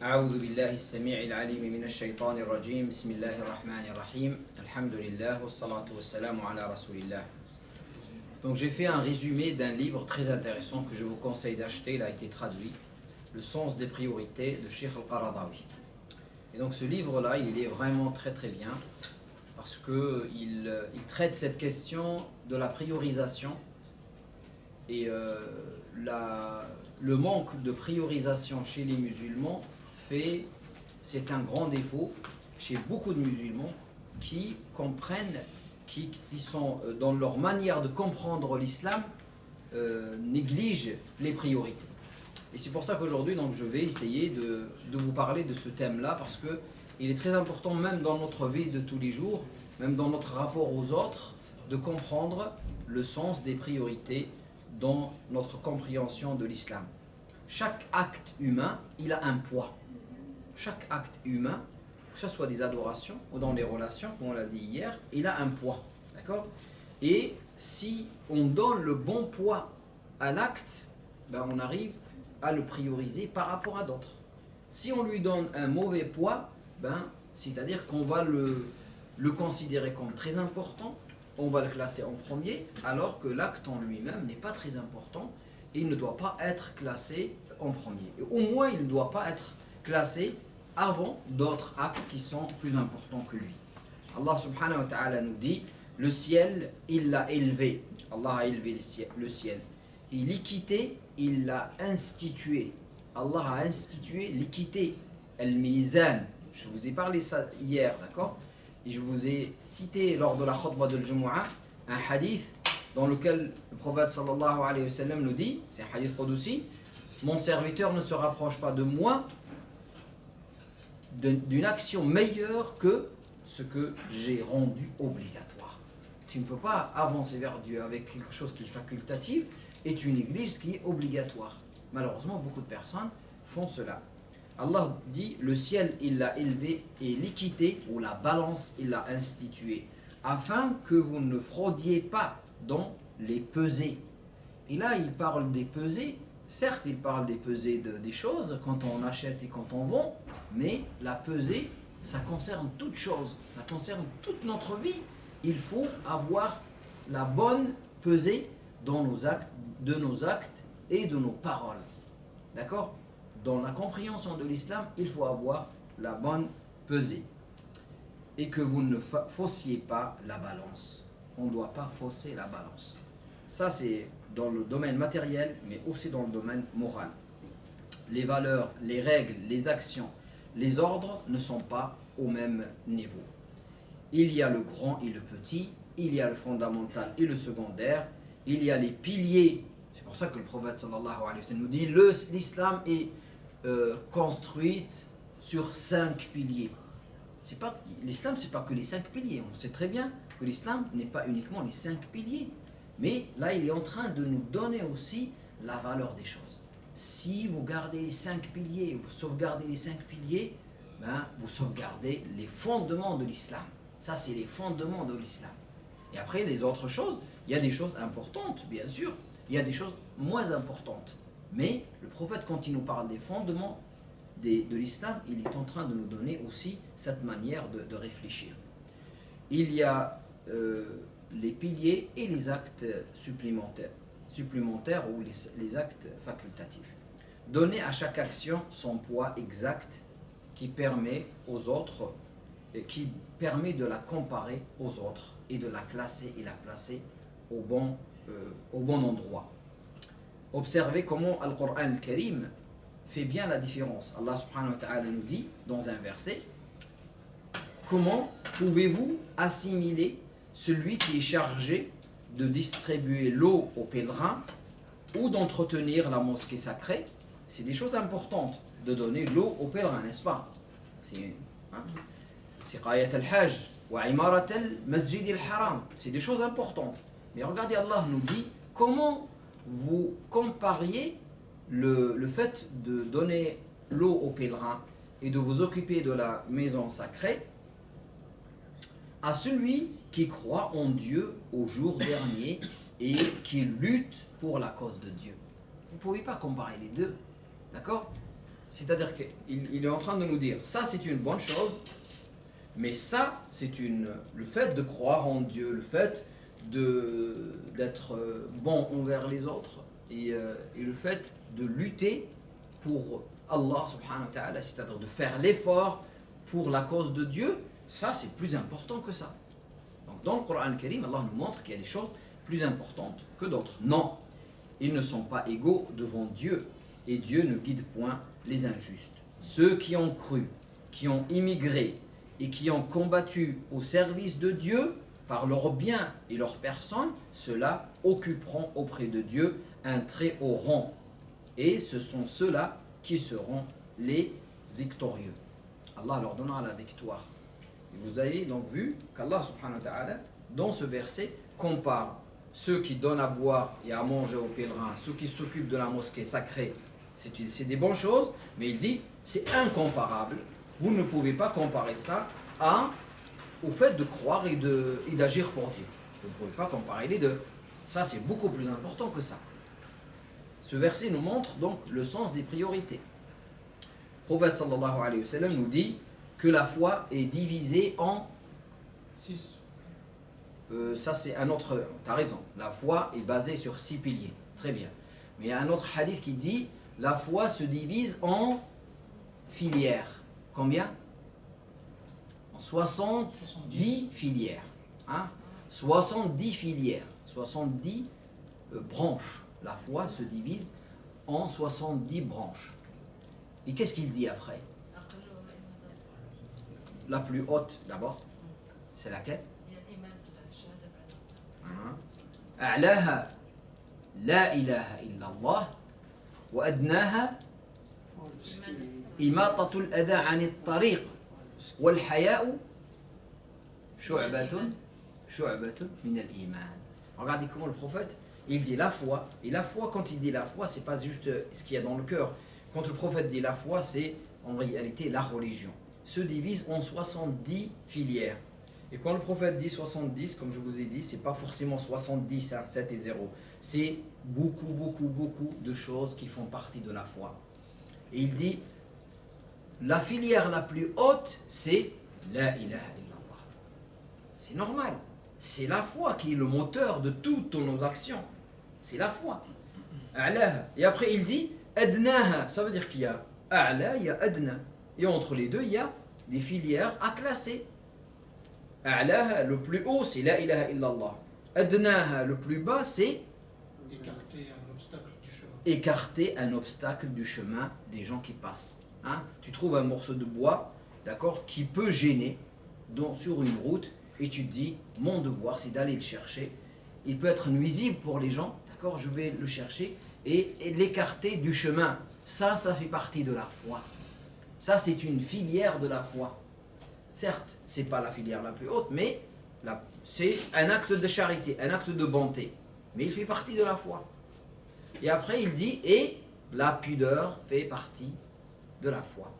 أعوذ بالله السميع العليم من الشيطان الرجيم بسم الله الرحمن الرحيم الحمد لله والصلاة والسلام على رسول الله. Donc j'ai fait un résumé d'un livre très intéressant que je vous conseille d'acheter, il a été traduit, Le sens des priorités de Cheikh Al-Qaradawi. Et donc ce livre-là, il est vraiment très très bien parce qu'il traite cette question de la priorisation et le manque de priorisation chez les musulmans c'est un grand défaut chez beaucoup de musulmans qui comprennent, qui sont dans leur manière de comprendre l'islam, négligent les priorités. Et c'est pour ça qu'aujourd'hui donc, je vais essayer de vous parler de ce thème-là parce qu'il est très important même dans notre vie de tous les jours, même dans notre rapport aux autres, de comprendre le sens des priorités dans notre compréhension de l'islam. Chaque acte humain, il a un poids. Chaque acte humain, que ce soit des adorations ou dans les relations, comme on l'a dit hier, il a un poids. D'accord ? Et si on donne le bon poids à l'acte, on arrive à le prioriser par rapport à d'autres. Si on lui donne un mauvais poids, c'est-à-dire qu'on va le considérer comme très important, on va le classer en premier, alors que l'acte en lui-même n'est pas très important et il ne doit pas être classé en premier. Et au moins, il ne doit pas être classé avant d'autres actes qui sont plus importants que lui. Allah subhanahu wa ta'ala nous dit, le ciel, il l'a élevé. Allah a élevé le ciel. Et l'équité, il l'a institué. Allah a institué l'équité, al-mizan. Je vous ai parlé ça hier, d'accord ? Et je vous ai cité lors de la khutbah de Jumu'ah un hadith dans lequel le prophète sallallahu alayhi wa sallam nous dit, c'est un hadith qudsi, mon serviteur ne se rapproche pas de moi d'une action meilleure que ce que j'ai rendu obligatoire. Tu ne peux pas avancer vers Dieu avec quelque chose qui est facultatif et tu négliges ce qui est obligatoire. Malheureusement, beaucoup de personnes font cela. Allah dit, le ciel il l'a élevé et l'équité ou la balance il l'a instituée afin que vous ne fraudiez pas dans les pesées. Et là il parle des pesées, certes il parle des pesées des choses quand on achète et quand on vend, mais la pesée ça concerne toute chose, ça concerne toute notre vie. Il faut avoir la bonne pesée dans nos actes, de nos actes et de nos paroles. D'accord ? Dans la compréhension de l'islam, il faut avoir la bonne pesée. Et que vous ne faussiez pas la balance. On ne doit pas fausser la balance. Ça, c'est dans le domaine matériel, mais aussi dans le domaine moral. Les valeurs, les règles, les actions, les ordres ne sont pas au même niveau. Il y a le grand et le petit, il y a le fondamental et le secondaire, il y a les piliers. C'est pour ça que le prophète sallallahu alayhi wa sallam nous dit l'islam est construite sur 5 piliers. L'islam, c'est pas que les 5 piliers. On sait très bien que l'islam n'est pas uniquement les 5 piliers. Mais là, il est en train de nous donner aussi la valeur des choses. Si vous gardez les 5 piliers, vous sauvegardez les 5 piliers, vous sauvegardez les fondements de l'islam. Ça, c'est les fondements de l'islam. Et après, les autres choses, il y a des choses importantes, bien sûr. Il y a des choses moins importantes. Mais le prophète, quand il nous parle des fondements de l'islam, il est en train de nous donner aussi cette manière de réfléchir. Il y a les piliers et les actes supplémentaires ou les actes facultatifs. Donner à chaque action son poids exact qui permet aux autres, qui permet de la comparer aux autres et de la classer et la placer au bon endroit. Observez comment Al-Qur'an al-Karim fait bien la différence. Allah subhanahu wa ta'ala nous dit dans un verset, comment pouvez-vous assimiler celui qui est chargé de distribuer l'eau aux pèlerins ou d'entretenir la mosquée sacrée? C'est des choses importantes de donner l'eau aux pèlerins, n'est-ce pas? C'est Qayat al-Hajj wa Imarat al-Masjid al-Haram. C'est des choses importantes. Mais regardez, Allah nous dit comment vous compariez le fait de donner l'eau aux pèlerins et de vous occuper de la maison sacrée à celui qui croit en Dieu au jour dernier et qui lutte pour la cause de Dieu. Vous ne pouvez pas comparer les deux. D'accord ? C'est-à-dire qu'il est en train de nous dire, ça c'est une bonne chose, mais ça c'est le fait de croire en Dieu, le fait d'être bon envers les autres et le fait de lutter pour Allah subhanahu wa ta'ala, c'est-à-dire de faire l'effort pour la cause de Dieu, ça c'est plus important que ça. Donc dans le Coran al-Karim, Allah nous montre qu'il y a des choses plus importantes que d'autres. Non, ils ne sont pas égaux devant Dieu et Dieu ne guide point les injustes. Ceux qui ont cru, qui ont immigré et qui ont combattu au service de Dieu par leurs biens et leur personne, ceux-là occuperont auprès de Dieu un très haut rang. Et ce sont ceux-là qui seront les victorieux. Allah leur donnera la victoire. Et vous avez donc vu qu'Allah subhanahu wa ta'ala, dans ce verset, compare ceux qui donnent à boire et à manger aux pèlerins, ceux qui s'occupent de la mosquée sacrée, c'est des bonnes choses, mais il dit, c'est incomparable. Vous ne pouvez pas comparer ça au fait de croire et d'agir pour Dieu. Vous ne pouvez pas comparer les deux. Ça, c'est beaucoup plus important que ça. Ce verset nous montre donc le sens des priorités. Le prophète sallallahu alayhi wa sallam nous dit que la foi est divisée en 6. Ça c'est un autre... Tu as raison. La foi est basée sur 6 piliers. Très bien. Mais il y a un autre hadith qui dit la foi se divise en filières. Combien? En 70 filières. Hein? 70 filières. 70 branches. La foi se divise en 70 branches. Et qu'est-ce qu'il dit après? La plus haute d'abord. C'est laquelle? أعلاها لا إله إلا الله وأدناها إماطة الأذى عن الطريق والحياء شعبة من الإيمان. Regardez comment le prophète il dit la foi, et la foi, quand il dit la foi, c'est pas juste ce qu'il y a dans le cœur. Quand le prophète dit la foi, c'est en réalité la religion. Se divise en 70 filières. Et quand le prophète dit 70, comme je vous ai dit, c'est pas forcément 70, hein, 7 et 0. C'est beaucoup de choses qui font partie de la foi. Et il dit, la filière la plus haute, c'est la ilaha illallah. C'est normal. C'est la foi qui est le moteur de toutes nos actions. C'est la foi. A'laha. Et après il dit adnaha. Ça veut dire qu'il y a a'la, il y a adna. Et entre les deux, il y a des filières à classer. A'laha, le plus haut, c'est la ilaha illallah. Adnaha, le plus bas, c'est écarter un obstacle du chemin. Écarter un obstacle du chemin des gens qui passent. Hein? Tu trouves un morceau de bois, d'accord, qui peut gêner sur une route, et tu te dis, mon devoir, c'est d'aller le chercher. Il peut être nuisible pour les gens, d'accord, je vais le chercher et l'écarter du chemin. Ça fait partie de la foi. Ça, c'est une filière de la foi. Certes, c'est pas la filière la plus haute, mais c'est un acte de charité, un acte de bonté. Mais il fait partie de la foi. Et après, il dit, et la pudeur fait partie de la foi.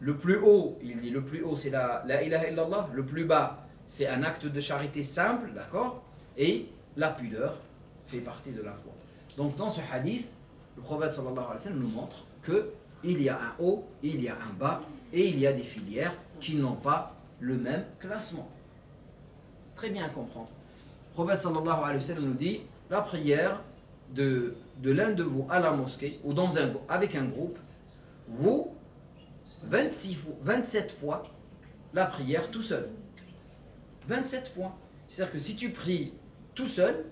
Le plus haut, il dit, le plus haut, c'est la ilaha illallah. Le plus bas, c'est un acte de charité simple, d'accord? Et la pudeur fait partie de la foi. Donc, dans ce hadith, le prophète sallallahu alayhi wa sallam nous montre qu'il y a un haut, il y a un bas, et il y a des filières qui n'ont pas le même classement. Très bien à comprendre. Le prophète sallallahu alayhi wa sallam nous dit, la prière de l'un de vous à la mosquée, ou avec un groupe, vaut 27 fois la prière tout seul. 27 fois. C'est-à-dire que si tu pries tout seul,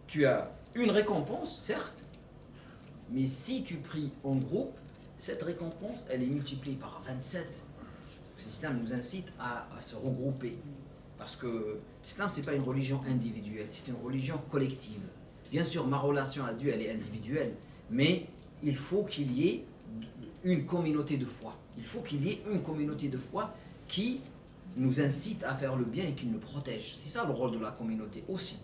tu as une récompense, certes, mais si tu pries en groupe, cette récompense, elle est multipliée par 27. L'islam nous incite à se regrouper. Parce que l'islam, ce n'est pas une religion individuelle, c'est une religion collective. Bien sûr, ma relation à Dieu, elle est individuelle, mais il faut qu'il y ait une communauté de foi. Il faut qu'il y ait une communauté de foi qui nous incite à faire le bien et qui nous protège. C'est ça le rôle de la communauté aussi.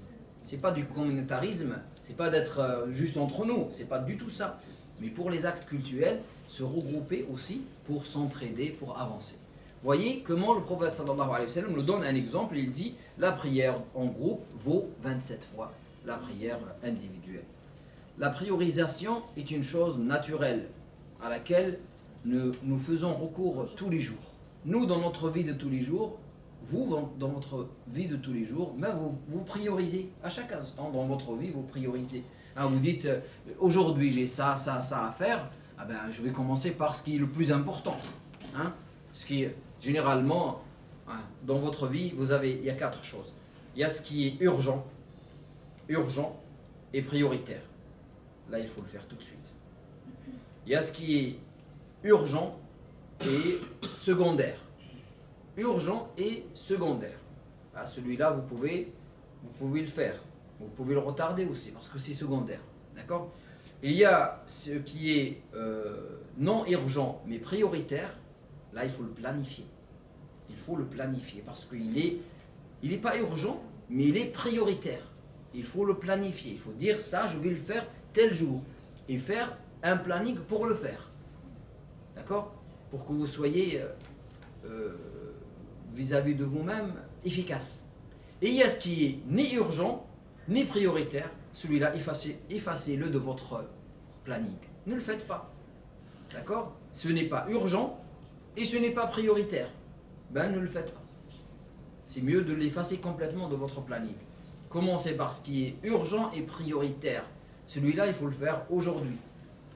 C'est pas du communautarisme, c'est pas d'être juste entre nous, c'est pas du tout ça. Mais pour les actes cultuels, se regrouper aussi pour s'entraider, pour avancer. Voyez comment le prophète sallallahu alayhi wa sallam nous donne un exemple. Il dit la prière en groupe vaut 27 fois la prière individuelle. La priorisation est une chose naturelle à laquelle nous faisons recours tous les jours. Nous, dans notre vie de tous les jours, vous, dans votre vie de tous les jours, même vous priorisez. À chaque instant, dans votre vie, vous priorisez. Hein, vous dites, aujourd'hui j'ai ça à faire, ah ben, je vais commencer par ce qui est le plus important. Hein, ce qui est, généralement, hein, dans votre vie, il y a 4 choses. Il y a ce qui est urgent et prioritaire. Là, il faut le faire tout de suite. Il y a ce qui est urgent et secondaire. Urgent et secondaire. Ah, celui-là, vous pouvez le faire. Vous pouvez le retarder aussi parce que c'est secondaire. D'accord? Il y a ce qui est non urgent mais prioritaire. Là, il faut le planifier. Il faut le planifier parce qu'il n'est pas urgent mais il est prioritaire. Il faut le planifier. Il faut dire ça, je vais le faire tel jour. Et faire un planning pour le faire. D'accord? Pour que vous soyez vis-à-vis de vous-même efficace. Et il y a ce qui est ni urgent, ni prioritaire. Celui-là, effacez-le de votre planning. Ne le faites pas. D'accord? Ce n'est pas urgent et ce n'est pas prioritaire. Ben, ne le faites pas. C'est mieux de l'effacer complètement de votre planning. Commencez par ce qui est urgent et prioritaire. Celui-là, il faut le faire aujourd'hui.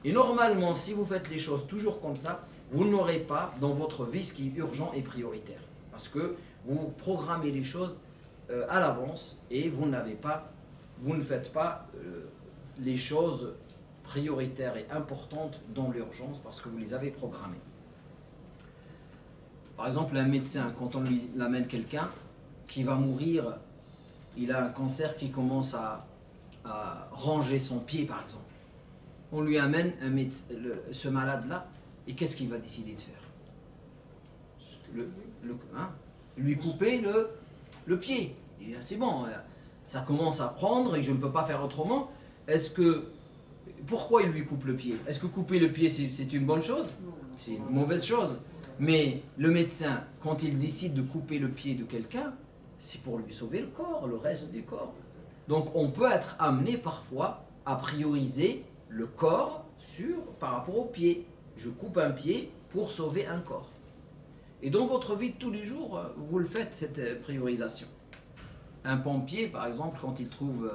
Et normalement, si vous faites les choses toujours comme ça, vous n'aurez pas dans votre vie ce qui est urgent et prioritaire. Parce que vous programmez les choses à l'avance et vous ne faites pas les choses prioritaires et importantes dans l'urgence parce que vous les avez programmées. Par exemple, un médecin, quand on lui amène quelqu'un qui va mourir, il a un cancer qui commence à ranger son pied, par exemple. On lui amène ce malade-là, et qu'est-ce qu'il va décider de faire? Lui couper le pied. Et c'est bon, ça commence à prendre et je ne peux pas faire autrement. Pourquoi il lui coupe le pied? Est-ce que couper le pied c'est une bonne chose? C'est une mauvaise chose. Mais le médecin, quand il décide de couper le pied de quelqu'un, c'est pour lui sauver le corps, le reste du corps. Donc on peut être amené parfois à prioriser le corps par rapport au pied. Je coupe un pied pour sauver un corps. Et dans votre vie de tous les jours, vous le faites, cette priorisation. Un pompier, par exemple, quand il trouve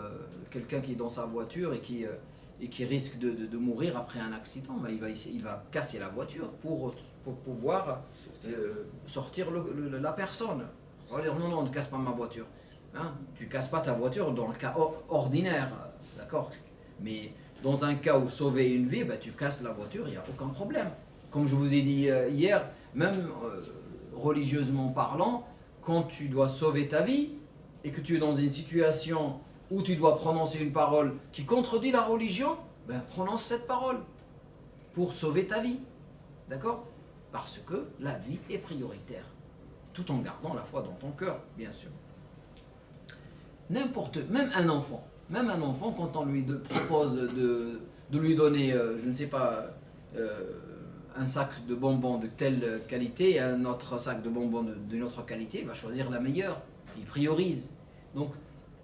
quelqu'un qui est dans sa voiture et qui risque de mourir après un accident, ben il va casser la voiture pour pouvoir sortir la personne. On va dire non, ne casse pas ma voiture. Hein? Tu ne casses pas ta voiture dans le cas ordinaire, d'accord? Mais dans un cas où sauver une vie, ben, tu casses la voiture, il n'y a aucun problème. Comme je vous ai dit hier, même religieusement parlant, quand tu dois sauver ta vie et que tu es dans une situation où tu dois prononcer une parole qui contredit la religion, ben prononce cette parole pour sauver ta vie. D'accord? Parce que la vie est prioritaire. Tout en gardant la foi dans ton cœur, bien sûr. Même un enfant, quand on lui propose de lui donner, je ne sais pas, un sac de bonbons de telle qualité et un autre sac de bonbons d'une autre qualité, il va choisir la meilleure. Il priorise. Donc,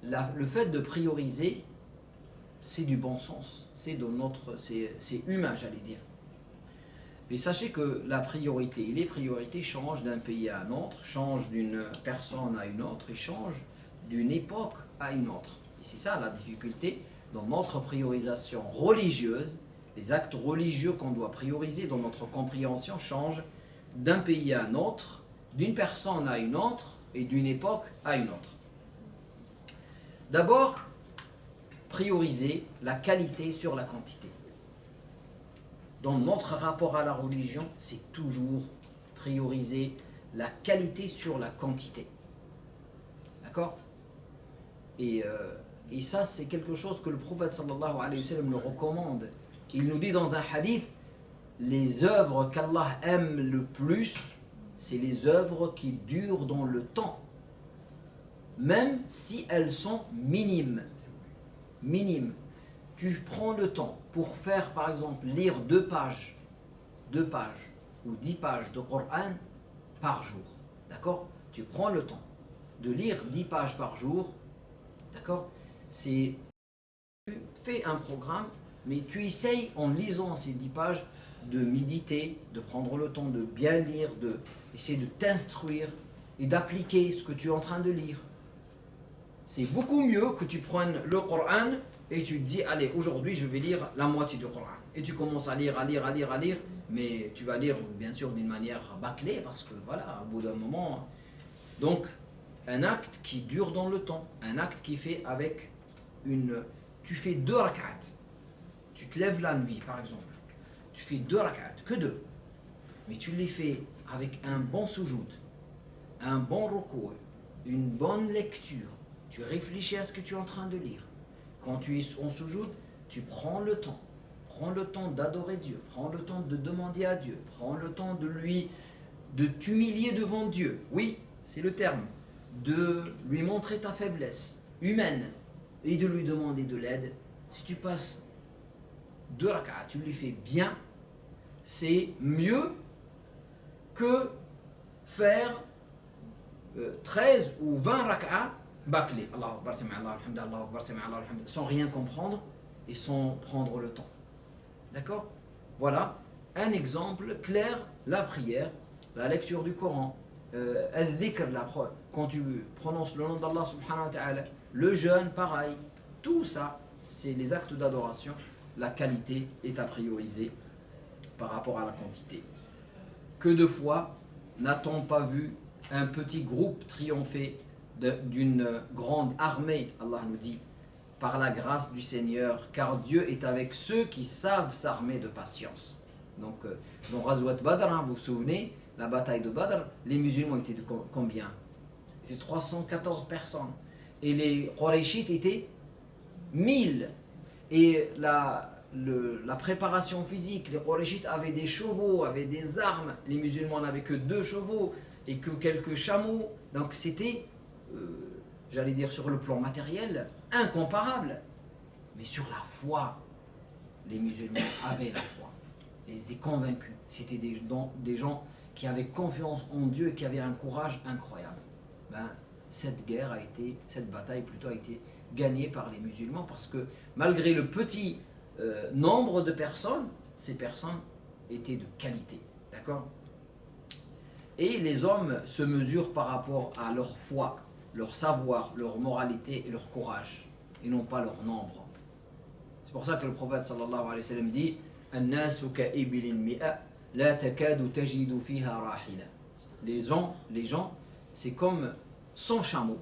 le fait de prioriser, c'est du bon sens. C'est humain, j'allais dire. Mais sachez que la priorité et les priorités changent d'un pays à un autre, changent d'une personne à une autre et changent d'une époque à une autre. Et c'est ça la difficulté dans notre priorisation religieuse. Les actes religieux qu'on doit prioriser dans notre compréhension changent d'un pays à un autre, d'une personne à une autre et d'une époque à une autre. D'abord, prioriser la qualité sur la quantité. Dans notre rapport à la religion, c'est toujours prioriser la qualité sur la quantité. D'accord? Et ça, c'est quelque chose que le prophète sallallahu alayhi wa sallam nous recommande. Il nous dit dans un hadith, les œuvres qu'Allah aime le plus, c'est les œuvres qui durent dans le temps. Même si elles sont minimes. Minimes. Tu prends le temps pour faire, par exemple, lire 2 pages ou 10 pages de Coran par jour. D'accord? Tu prends le temps de lire 10 pages par jour. D'accord? Tu fais un programme, mais tu essayes en lisant ces 10 pages de méditer, de prendre le temps de bien lire, d'essayer de t'instruire et d'appliquer ce que tu es en train de lire. C'est beaucoup mieux que tu prennes le Coran et tu te dis, allez, aujourd'hui je vais lire la moitié du Coran. Et tu commences à lire, mais tu vas lire bien sûr d'une manière bâclée parce que voilà, au bout d'un moment. Donc, un acte qui dure dans le temps, un acte qui fait avec tu fais 2 rak'at. Tu te lèves la nuit par exemple, tu fais 2 rak'at, que 2. Mais tu les fais avec un bon soujoud, un bon ruku', une bonne lecture. Tu réfléchis à ce que tu es en train de lire. Quand tu es en soujoud, tu prends le temps. Prends le temps d'adorer Dieu. Prends le temps de demander à Dieu. Prends le temps de t'humilier devant Dieu. Oui, c'est le terme. De lui montrer ta faiblesse humaine et de lui demander de l'aide. Si tu passes 2 rak'at, tu les fais bien, c'est mieux que faire 13 ou 20 rak'at bâclés. Allahu Akbar, Sami Allahu Alhamd, Allahu Akbar, Sami Allahu Alhamd, sans rien comprendre et sans prendre le temps. D'accord? Voilà un exemple clair, la prière, la lecture du Coran, al-dhikr, quand tu prononces le nom d'Allah subhanahu wa ta'ala, le jeûne, pareil, tout ça, c'est les actes d'adoration. La qualité est à prioriser par rapport à la quantité. Que de fois n'a-t-on pas vu un petit groupe triompher d'une grande armée, Allah nous dit, par la grâce du Seigneur, car Dieu est avec ceux qui savent s'armer de patience. Donc, dans Ghazwat Badr, vous vous souvenez, la bataille de Badr, les musulmans étaient de combien? C'était 314 personnes. Et les Qurayshites étaient 1000. Et la préparation physique, les Qurayshites avaient des chevaux, avaient des armes. Les musulmans n'avaient que 2 chevaux et que quelques chameaux. Donc c'était, j'allais dire sur le plan matériel, incomparable. Mais sur la foi, les musulmans avaient la foi. Ils étaient convaincus. C'était des gens qui avaient confiance en Dieu et qui avaient un courage incroyable. Cette bataille plutôt a été gagnée par les musulmans parce que malgré le petit nombre de personnes, ces personnes étaient de qualité. D'accord? Et les hommes se mesurent par rapport à leur foi, leur savoir, leur moralité et leur courage, et non pas leur nombre. C'est pour ça que le prophète sallallahu alayhi wa sallam dit An-nasu ka'ibilin mi'a la takadu tajidu fiha rahila. Les gens, c'est comme 100 chameaux.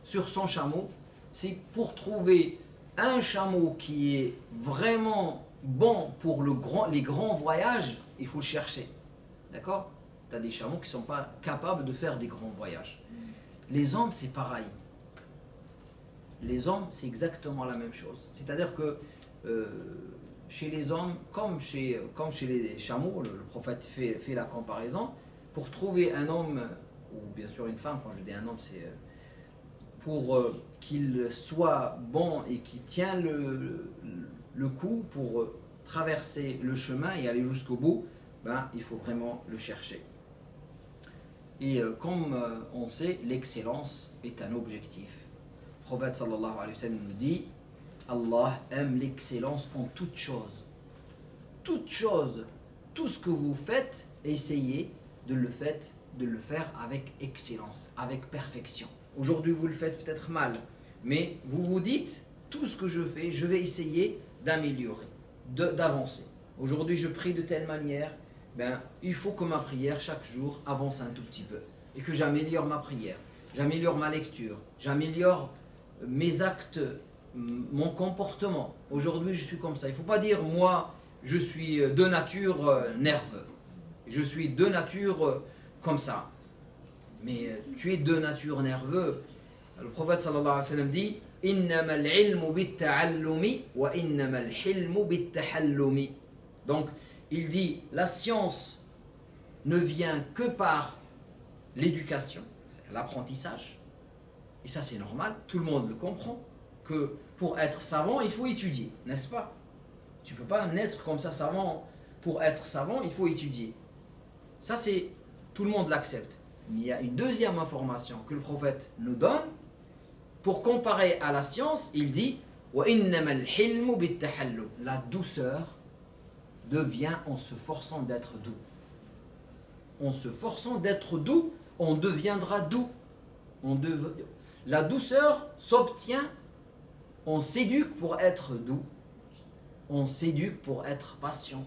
Sur 100 chameaux, c'est pour trouver un chameau qui est vraiment bon pour les grands voyages, il faut le chercher. D'accord? Tu as des chameaux qui ne sont pas capables de faire des grands voyages. Les hommes, c'est pareil. Les hommes, c'est exactement la même chose. C'est-à-dire que chez les hommes, comme chez les chameaux, le prophète fait la comparaison, pour trouver un homme, ou bien sûr une femme, quand je dis un homme, c'est pour qu'il soit bon et qu'il tient le coup pour traverser le chemin et aller jusqu'au bout, il faut vraiment le chercher. Et comme on sait, l'excellence est un objectif. Le prophète sallallahu alayhi wa sallam nous dit Allah aime l'excellence en toutes choses. Toutes choses, tout ce que vous faites, essayez de le faire avec excellence, avec perfection. Aujourd'hui, vous le faites peut-être mal, mais vous vous dites, tout ce que je fais, je vais essayer d'améliorer, d'avancer. Aujourd'hui, je prie de telle manière, il faut que ma prière, chaque jour, avance un tout petit peu. Et que j'améliore ma prière, j'améliore ma lecture, j'améliore mes actes, mon comportement. Aujourd'hui, je suis comme ça. Il ne faut pas dire, moi, je suis de nature nerveux. Je suis de nature comme ça. Mais tu es de nature nerveux. Le prophète sallallahu alayhi wa sallam dit Innama al-ilmu bit-ta'allumi wa innama al-hilmu bit-tahallumi. Donc, il dit la science ne vient que par l'éducation, l'apprentissage. Et ça, c'est normal, tout le monde le comprend. Que pour être savant, il faut étudier, n'est-ce pas? Tu ne peux pas naître comme ça savant. Pour être savant, il faut étudier. Ça, c'est tout le monde l'accepte. Mais il y a une deuxième information que le prophète nous donne. Pour comparer à la science, il dit la douceur devient en se forçant d'être doux. En se forçant d'être doux, on deviendra doux. La douceur s'obtient, on s'éduque pour être doux, on s'éduque pour être patient,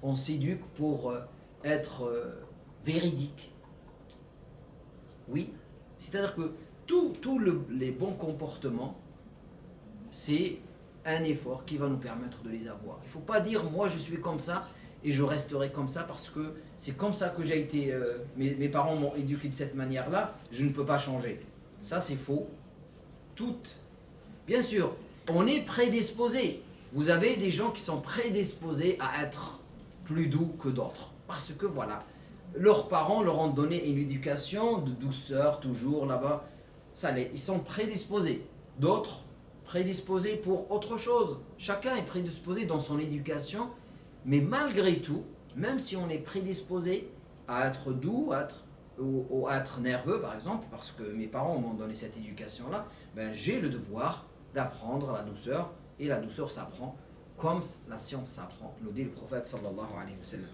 on s'éduque pour être véridique. Oui, c'est-à-dire que tous les bons comportements, c'est un effort qui va nous permettre de les avoir. Il ne faut pas dire moi je suis comme ça et je resterai comme ça parce que c'est comme ça que j'ai été, mes parents m'ont éduqué de cette manière-là, je ne peux pas changer. Ça c'est faux. Bien sûr, on est prédisposé. Vous avez des gens qui sont prédisposés à être plus doux que d'autres. Parce que voilà, leurs parents leur ont donné une éducation de douceur toujours là-bas. Ils sont prédisposés. D'autres prédisposés pour autre chose. Chacun est prédisposé dans son éducation. Mais malgré tout, même si on est prédisposé à être doux, ou à être nerveux par exemple, parce que mes parents m'ont donné cette éducation-là, ben, j'ai le devoir d'apprendre la douceur. Et la douceur s'apprend comme la science s'apprend, nous dit le prophète sallallahu alayhi wa sallam.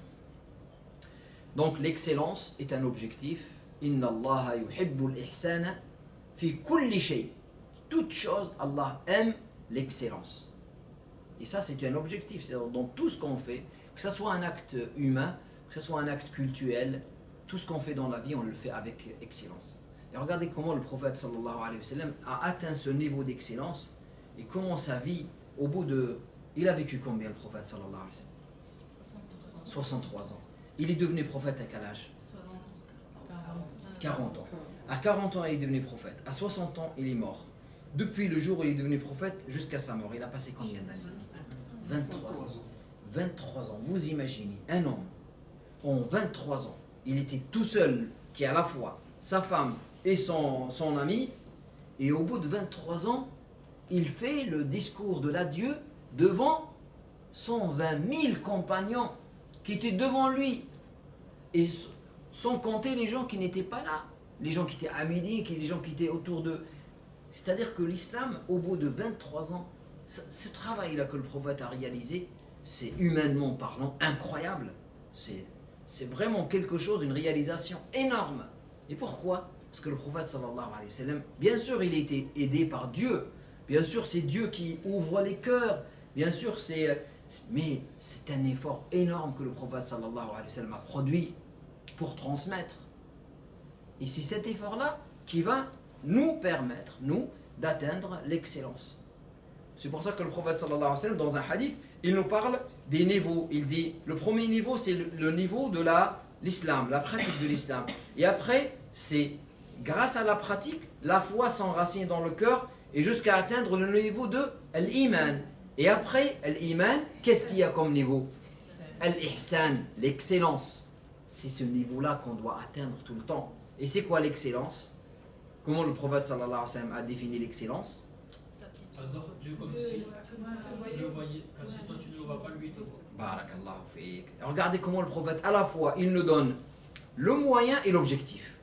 Donc l'excellence est un objectif. Inna Allah yuhibbul ihsana fi kulli shay. Toute chose, Allah aime l'excellence. Et ça c'est un objectif, c'est-à-dire dans tout ce qu'on fait, que ce soit un acte humain, que ce soit un acte cultuel, tout ce qu'on fait dans la vie, on le fait avec excellence. Et regardez comment le prophète sallallahu alayhi wa sallam a atteint ce niveau d'excellence et comment sa vie, au bout de... Il a vécu combien le prophète sallallahu alayhi wa sallam? 63 ans. Il est devenu prophète à quel âge? 40 ans. À 40 ans, il est devenu prophète. À 60 ans, il est mort. Depuis le jour où il est devenu prophète jusqu'à sa mort, il a passé combien d'années? 23 ans. 23 ans. Vous imaginez, un homme, en 23 ans, il était tout seul, qui est à la fois sa femme et son ami, et au bout de 23 ans, il fait le discours de l'adieu devant 120 000 compagnons qui étaient devant lui. Et sans compter les gens qui n'étaient pas là. Les gens qui étaient à Médine, les gens qui étaient autour d'eux. C'est-à-dire que l'islam, au bout de 23 ans, ce travail-là que le prophète a réalisé, c'est humainement parlant incroyable. C'est vraiment quelque chose, une réalisation énorme. Et pourquoi? Parce que le prophète sallallahu alayhi wa sallam, bien sûr il a été aidé par Dieu. Bien sûr c'est Dieu qui ouvre les cœurs. Bien sûr mais c'est un effort énorme que le prophète sallallahu alayhi wa sallam a produit pour transmettre. Et c'est cet effort-là qui va nous permettre, nous, d'atteindre l'excellence. C'est pour ça que le prophète sallallahu alayhi wa sallam, dans un hadith, il nous parle des niveaux. Il dit, le premier niveau, c'est le niveau de l'islam, la pratique de l'islam. Et après, c'est grâce à la pratique, la foi s'enracine dans le cœur et jusqu'à atteindre le niveau de l'iman. Et après l'iman, qu'est-ce qu'il y a comme niveau? Al-ihsan, l'excellence. C'est ce niveau-là qu'on doit atteindre tout le temps. Et c'est quoi l'excellence? Comment le prophète sallallahu alayhi wa sallam a défini l'excellence? Adore Dieu comme si tu le voyais, comme si toi tu ne le vois pas, lui te voit. Barakallahu fiik. Regardez comment le prophète, à la fois, il nous donne le moyen et l'objectif.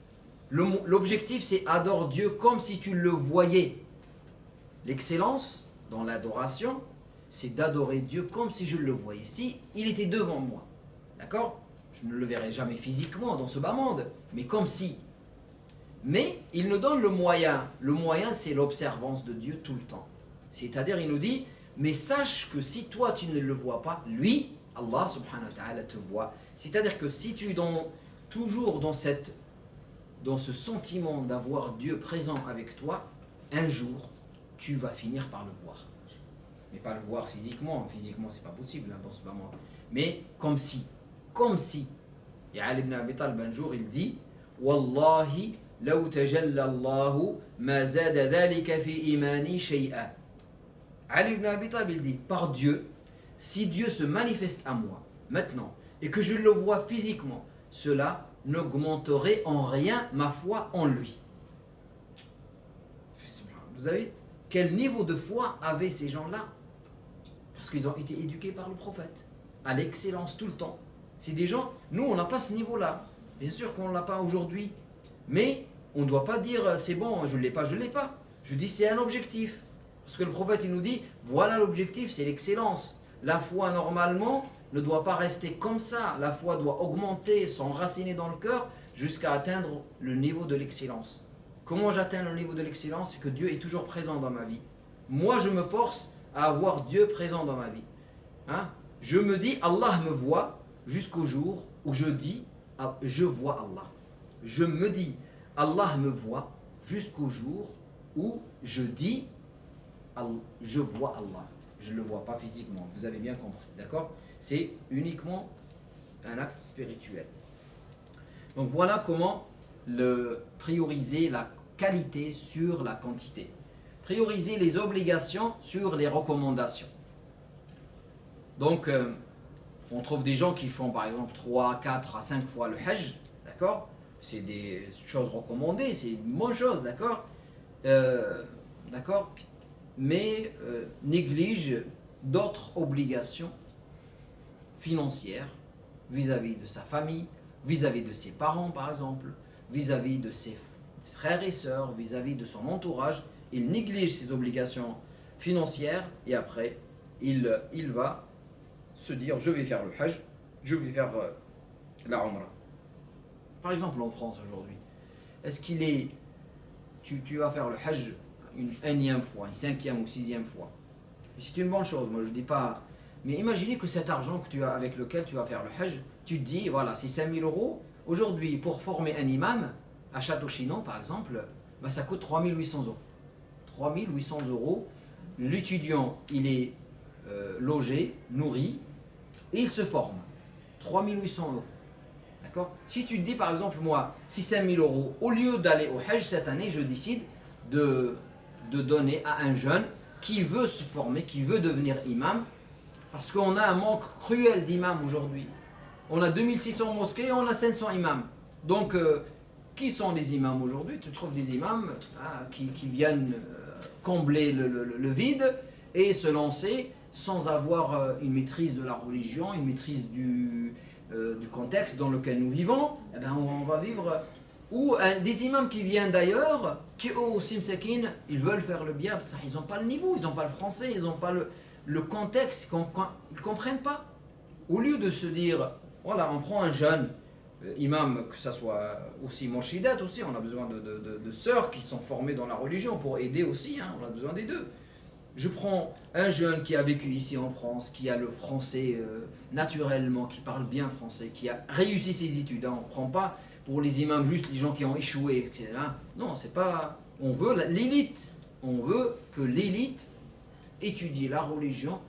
L'objectif, c'est adore Dieu comme si tu le voyais. L'excellence dans l'adoration, c'est d'adorer Dieu comme si je le voyais. Si il était devant moi, d'accord? Je ne le verrai jamais physiquement dans ce bas monde, mais comme si. Mais il nous donne le moyen. Le moyen, c'est l'observance de Dieu tout le temps. C'est-à-dire, il nous dit, mais sache que si toi tu ne le vois pas, lui, Allah subhanahu wa ta'ala te voit. C'est-à-dire que si tu es toujours dans ce sentiment d'avoir Dieu présent avec toi, un jour, tu vas finir par le voir. Mais pas le voir physiquement. Physiquement, c'est pas possible dans ce moment. Mais comme si. Et Ali ibn Abi Talib, un jour, il dit, Wallahi, law tajalla Allahu ma zada dhalika fi imani shay'a. Ali ibn Abi Talib, il dit, par Dieu, si Dieu se manifeste à moi, maintenant, et que je le vois physiquement, cela n'augmenterait en rien ma foi en lui. Vous savez, quel niveau de foi avaient ces gens-là? Parce qu'ils ont été éduqués par le prophète, à l'excellence tout le temps. C'est des gens, nous on n'a pas ce niveau-là. Bien sûr qu'on ne l'a pas aujourd'hui. Mais on ne doit pas dire c'est bon, je ne l'ai pas. Je dis c'est un objectif. Parce que le prophète il nous dit, voilà l'objectif, c'est l'excellence. La foi normalement, ne doit pas rester comme ça. La foi doit augmenter, s'enraciner dans le cœur jusqu'à atteindre le niveau de l'excellence. Comment j'atteins le niveau de l'excellence? C'est que Dieu est toujours présent dans ma vie. Moi, je me force à avoir Dieu présent dans ma vie. Hein? Je me dis, Allah me voit jusqu'au jour où je dis, je vois Allah. Je me dis, Allah me voit jusqu'au jour où je dis, je vois Allah. Je ne le vois pas physiquement, vous avez bien compris, d'accord? C'est uniquement un acte spirituel. Donc voilà comment prioriser la qualité sur la quantité. Prioriser les obligations sur les recommandations. Donc, on trouve des gens qui font par exemple 3, 4 à 5 fois le Hajj, d'accord? C'est des choses recommandées, c'est une bonne chose, d'accord? D'accord? Mais néglige d'autres obligations financières vis-à-vis de sa famille, vis-à-vis de ses parents par exemple, vis-à-vis de ses frères et sœurs, vis-à-vis de son entourage. Il néglige ses obligations financières et après il va se dire je vais faire le Hajj, je vais faire la Umrah. Par exemple en France aujourd'hui, est-ce qu'il est tu vas faire le Hajj une énième fois, une cinquième ou sixième fois. Et c'est une bonne chose, moi je ne dis pas. Mais imaginez que cet argent que tu as, avec lequel tu vas faire le Hajj, tu te dis, voilà, c'est 5 000 euros. Aujourd'hui, pour former un imam, à Château-Chinon par exemple, bah, ça coûte 3 800 euros. 3 800 euros. L'étudiant, il est logé, nourri, et il se forme. 3 800 euros. D'accord? Si tu te dis par exemple, moi, c'est 5 000 euros, au lieu d'aller au Hajj cette année, je décide de donner à un jeune qui veut se former, qui veut devenir imam, parce qu'on a un manque cruel d'imams aujourd'hui. On a 2600 mosquées et on a 500 imams. Donc, qui sont les imams aujourd'hui? Tu trouves des imams qui viennent combler le vide et se lancer sans avoir une maîtrise de la religion, une maîtrise du contexte dans lequel nous vivons. Eh bien, on va vivre... Ou des imams qui viennent d'ailleurs, qui eux aussi, ils veulent faire le bien, ils n'ont pas le niveau, ils n'ont pas le français, ils n'ont pas le contexte, ils ne comprennent pas. Au lieu de se dire, voilà, on prend un jeune imam, que ce soit aussi morshidat aussi, on a besoin de sœurs qui sont formées dans la religion pour aider aussi, hein, on a besoin des deux. Je prends un jeune qui a vécu ici en France, qui a le français naturellement, qui parle bien français, qui a réussi ses études, hein, on ne prend pas... Pour les imams, juste les gens qui ont échoué. Non, c'est pas... On veut l'élite. On veut que l'élite étudie la religion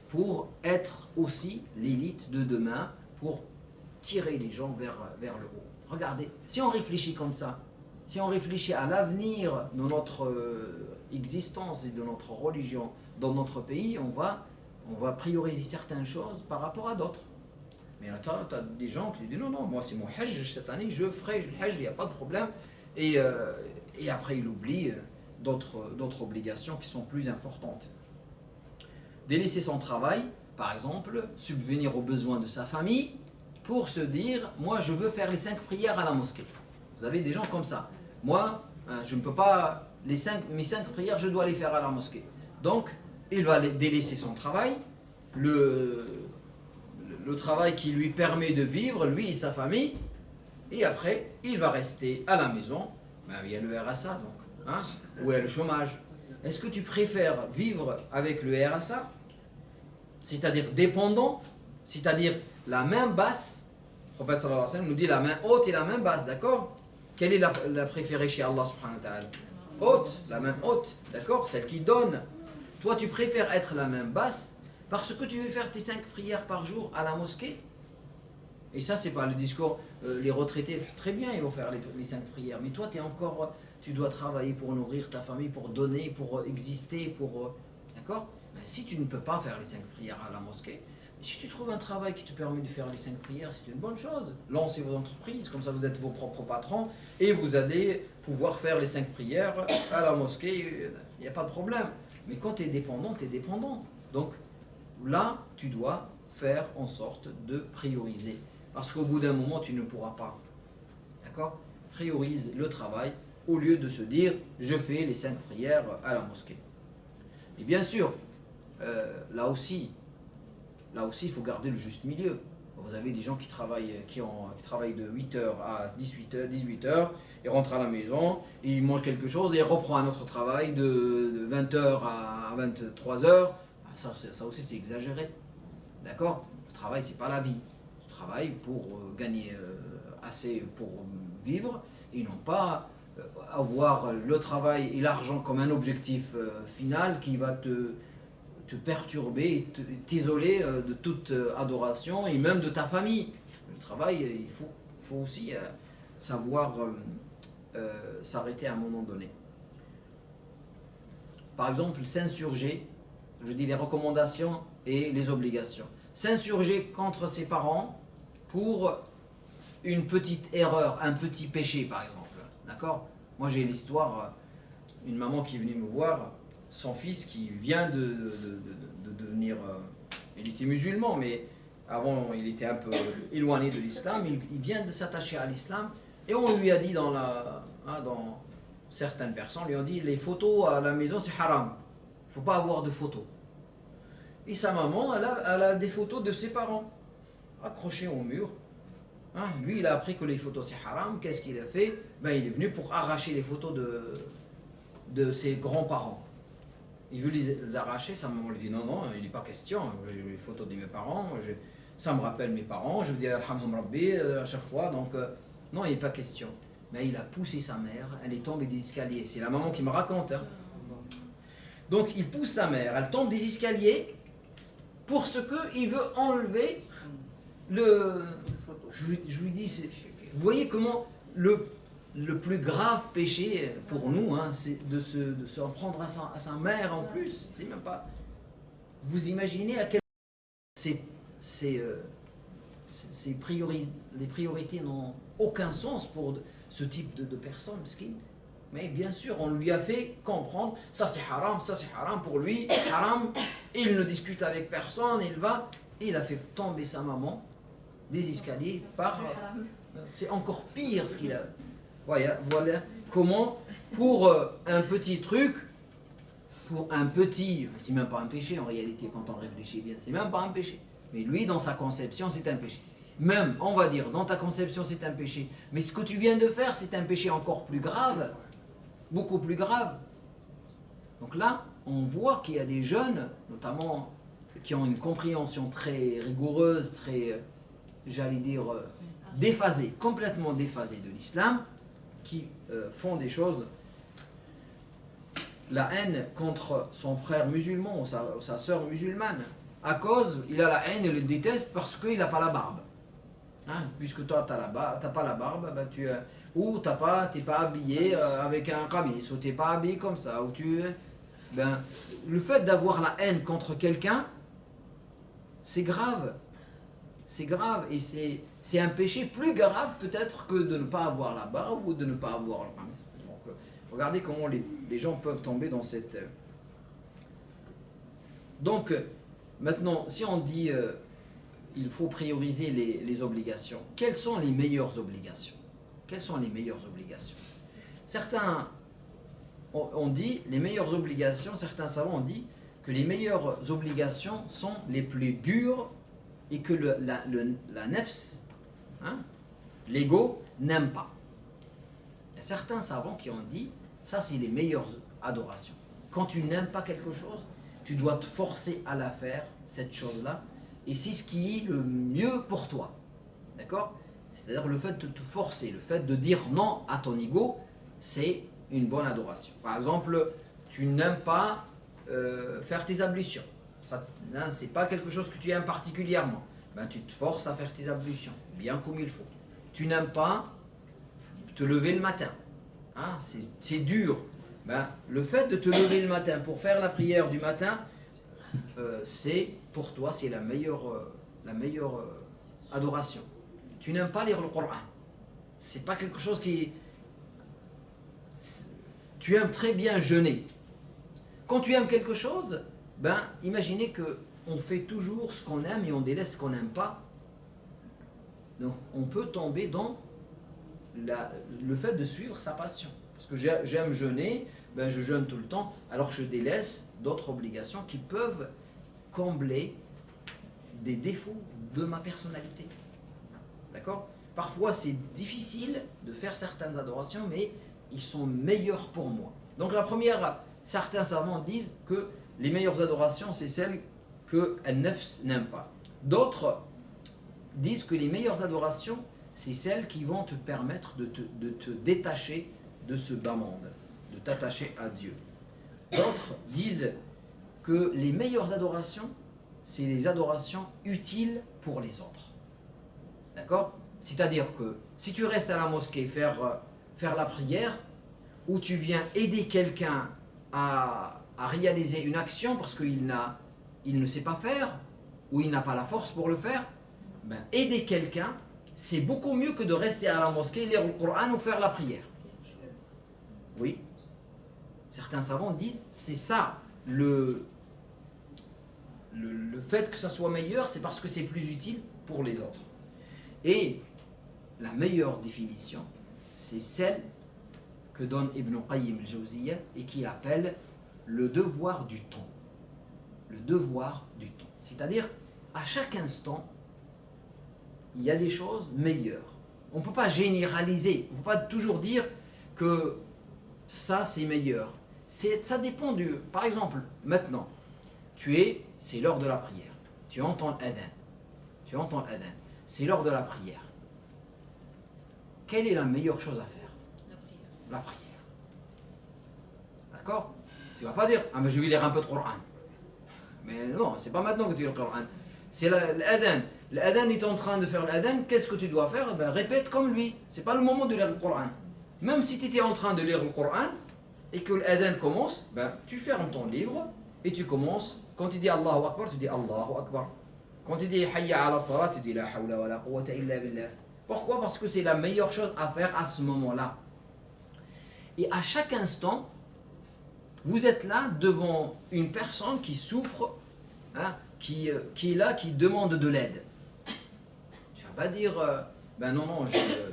pour être aussi l'élite de demain, pour tirer les gens vers le haut. Regardez, si on réfléchit comme ça, si on réfléchit à l'avenir de notre existence et de notre religion dans notre pays, on va prioriser certaines choses par rapport à d'autres. Mais attends, tu as des gens qui disent non, moi c'est mon Hajj cette année, je ferai le Hajj, il n'y a pas de problème. Et après il oublie d'autres obligations qui sont plus importantes. Délaisser son travail, par exemple, subvenir aux besoins de sa famille, pour se dire, moi je veux faire les 5 prières à la mosquée. Vous avez des gens comme ça. Moi, je ne peux pas, mes 5 prières, je dois les faire à la mosquée. Donc, il va délaisser son travail, le travail qui lui permet de vivre, lui et sa famille, et après, il va rester à la maison. Ben, il y a le RSA, donc, hein, ou il y a le chômage. Est-ce que tu préfères vivre avec le RSA, c'est-à-dire dépendant, c'est-à-dire la main basse? Le prophète sallallahu alayhi wa sallam nous dit la main haute et la main basse, d'accord? Quelle est la préférée chez Allah subhanahu wa ta'ala? Haute, la main haute, d'accord? Celle qui donne. Toi, tu préfères être la main basse parce que tu veux faire tes 5 prières par jour à la mosquée. Et ça, c'est pas le discours. Les retraités, très bien, ils vont faire les 5 prières. Mais toi, tu dois travailler pour nourrir ta famille, pour donner, pour exister, d'accord? Mais si tu ne peux pas faire les 5 prières à la mosquée, si tu trouves un travail qui te permet de faire les 5 prières, c'est une bonne chose. Lancez vos entreprises, comme ça vous êtes vos propres patrons, et vous allez pouvoir faire les 5 prières à la mosquée, il n'y a pas de problème. Mais quand tu es dépendant, tu es dépendant. Donc là, tu dois faire en sorte de prioriser. Parce qu'au bout d'un moment, tu ne pourras pas. D'accord? Priorise le travail au lieu de se dire, je fais les 5 prières à la mosquée. Et bien sûr, là aussi, là aussi, il faut garder le juste milieu. Vous avez des gens qui travaillent de 8h à 18h, ils rentrent à la maison, ils mangent quelque chose et ils reprennent un autre travail de 20h à 23h. Ça aussi, c'est exagéré. D'accord? Le travail, c'est pas la vie. Le travail pour gagner assez pour vivre et non pas avoir le travail et l'argent comme un objectif final qui va te perturber, t'isoler de toute adoration et même de ta famille. Le travail, il faut aussi savoir s'arrêter à un moment donné. Par exemple, s'insurger, je dis les recommandations et les obligations. S'insurger contre ses parents pour une petite erreur, un petit péché par exemple. D'accord? Moi j'ai l'histoire, une maman qui est venue me voir, son fils qui vient de devenir, il était musulman, mais avant il était un peu éloigné de l'islam, il vient de s'attacher à l'islam, et on lui a dit dans certaines personnes lui ont dit les photos à la maison c'est haram, il ne faut pas avoir de photos. Et sa maman, elle a des photos de ses parents, accrochées au mur. Lui, il a appris que les photos c'est haram, qu'est-ce qu'il a fait? Il est venu pour arracher les photos de ses grands-parents. Il veut les arracher, sa maman lui dit non, il n'est pas question, j'ai les photos de mes parents, ça me rappelle mes parents, je veux dire Alhamdulillah Rabbi à chaque fois, donc non, il n'est pas question. Mais il a poussé sa mère, elle est tombée des escaliers, c'est la maman qui me raconte. Donc il pousse sa mère, elle tombe des escaliers pour ce qu'il veut enlever le... Je lui dis, vous voyez comment le plus grave péché pour nous, c'est de se en prendre à sa mère en plus. C'est même pas. Vous imaginez à quel les priorités n'ont aucun sens pour ce type de personnes, mesquines. Mais bien sûr, on lui a fait comprendre, ça c'est haram pour lui, haram, il ne discute avec personne, il a fait tomber sa maman des escaliers par... C'est encore pire ce qu'il a... Voilà comment, pour un petit truc, c'est même pas un péché en réalité quand on réfléchit bien, c'est même pas un péché. Mais lui, dans sa conception, c'est un péché. Même, on va dire, dans ta conception, c'est un péché. Mais ce que tu viens de faire, c'est un péché encore plus grave, beaucoup plus grave. Donc là, on voit qu'il y a des jeunes, notamment, qui ont une compréhension très rigoureuse, très, j'allais dire, déphasée, complètement déphasée de l'islam, qui font des choses. La haine contre son frère musulman ou sa sœur musulmane, à cause, il a la haine, il le déteste parce qu'il n'a pas la barbe. Puisque toi, tu n'as pas la barbe, ou tu n'es pas habillé avec un qamis, ou tu n'es pas habillé comme ça, ou le fait d'avoir la haine contre quelqu'un, c'est grave. C'est grave et c'est un péché plus grave peut-être que de ne pas avoir la barbe ou de ne pas avoir le qamis. Donc, regardez comment les gens peuvent tomber dans cette... Donc, maintenant, si on dit il faut prioriser les obligations, quelles sont les meilleures obligations? Quelles sont les meilleures obligations? Certains ont dit, les meilleures obligations, certains savants ont dit que les meilleures obligations sont les plus dures et que la nefs, l'ego, n'aime pas. Il y a certains savants qui ont dit, ça c'est les meilleures adorations. Quand tu n'aimes pas quelque chose, tu dois te forcer à la faire, cette chose-là, et c'est ce qui est le mieux pour toi. D'accord? C'est-à-dire le fait de te forcer, le fait de dire non à ton ego, c'est une bonne adoration. Par exemple, tu n'aimes pas faire tes ablutions. C'est pas quelque chose que tu aimes particulièrement. Tu te forces à faire tes ablutions, bien comme il faut. Tu n'aimes pas te lever le matin. C'est dur. Le fait de te lever le matin pour faire la prière du matin, c'est pour toi, c'est la meilleure adoration. Tu n'aimes pas lire le Coran. C'est pas quelque chose qui... Tu aimes très bien jeûner. Quand tu aimes quelque chose, imaginez qu'on fait toujours ce qu'on aime et on délaisse ce qu'on n'aime pas. Donc on peut tomber dans le fait de suivre sa passion. Parce que j'aime jeûner, je jeûne tout le temps, alors que je délaisse d'autres obligations qui peuvent combler des défauts de ma personnalité. D'accord? Parfois c'est difficile de faire certaines adorations, mais ils sont meilleurs pour moi. Donc la première, certains savants disent que les meilleures adorations, c'est celles que Al-Nafs n'aime pas. D'autres disent que les meilleures adorations, c'est celles qui vont te permettre de te détacher de ce bas monde, de t'attacher à Dieu. D'autres disent que les meilleures adorations, c'est les adorations utiles pour les autres. D'accord? C'est-à-dire que si tu restes à la mosquée faire la prière, ou tu viens aider quelqu'un à réaliser une action parce qu'il ne sait pas faire, ou il n'a pas la force pour le faire, ben, aider quelqu'un, c'est beaucoup mieux que de rester à la mosquée, lire le Coran ou faire la prière. Oui. Certains savants disent, c'est ça, le fait que ça soit meilleur, c'est parce que c'est plus utile pour les autres. Et la meilleure définition, c'est celle que donne Ibn Qayyim al-Jawziyya et qu'il appelle le devoir du temps. Le devoir du temps. C'est-à-dire, à chaque instant, il y a des choses meilleures. On ne peut pas généraliser, on ne peut pas toujours dire que ça c'est meilleur. Ça dépend du... Par exemple, maintenant, c'est l'heure de la prière. Tu entends l'adhan. C'est l'heure de la prière. Quelle est la meilleure chose à faire? La prière. D'accord? Tu ne vas pas dire, ah mais je vais lire un peu de Coran. Mais non, c'est pas maintenant que tu lis le Coran. C'est l'adhan. L'adhan est en train de faire l'adhan, qu'est-ce que tu dois faire? Ben, répète comme lui. C'est pas le moment de lire le Coran. Même si tu étais en train de lire le Coran et que l'adhan commence, ben, tu fermes ton livre et tu commences. Quand tu dis Allahu Akbar, tu dis Allahu Akbar. Quand tu dis Hayya ala salat, tu dis La hawla wa la quwwata illa billah. Pourquoi? Parce que c'est la meilleure chose à faire à ce moment-là. Et à chaque instant, vous êtes là devant une personne qui souffre, hein, qui est là, qui demande de l'aide. Tu ne vas pas dire, ben non,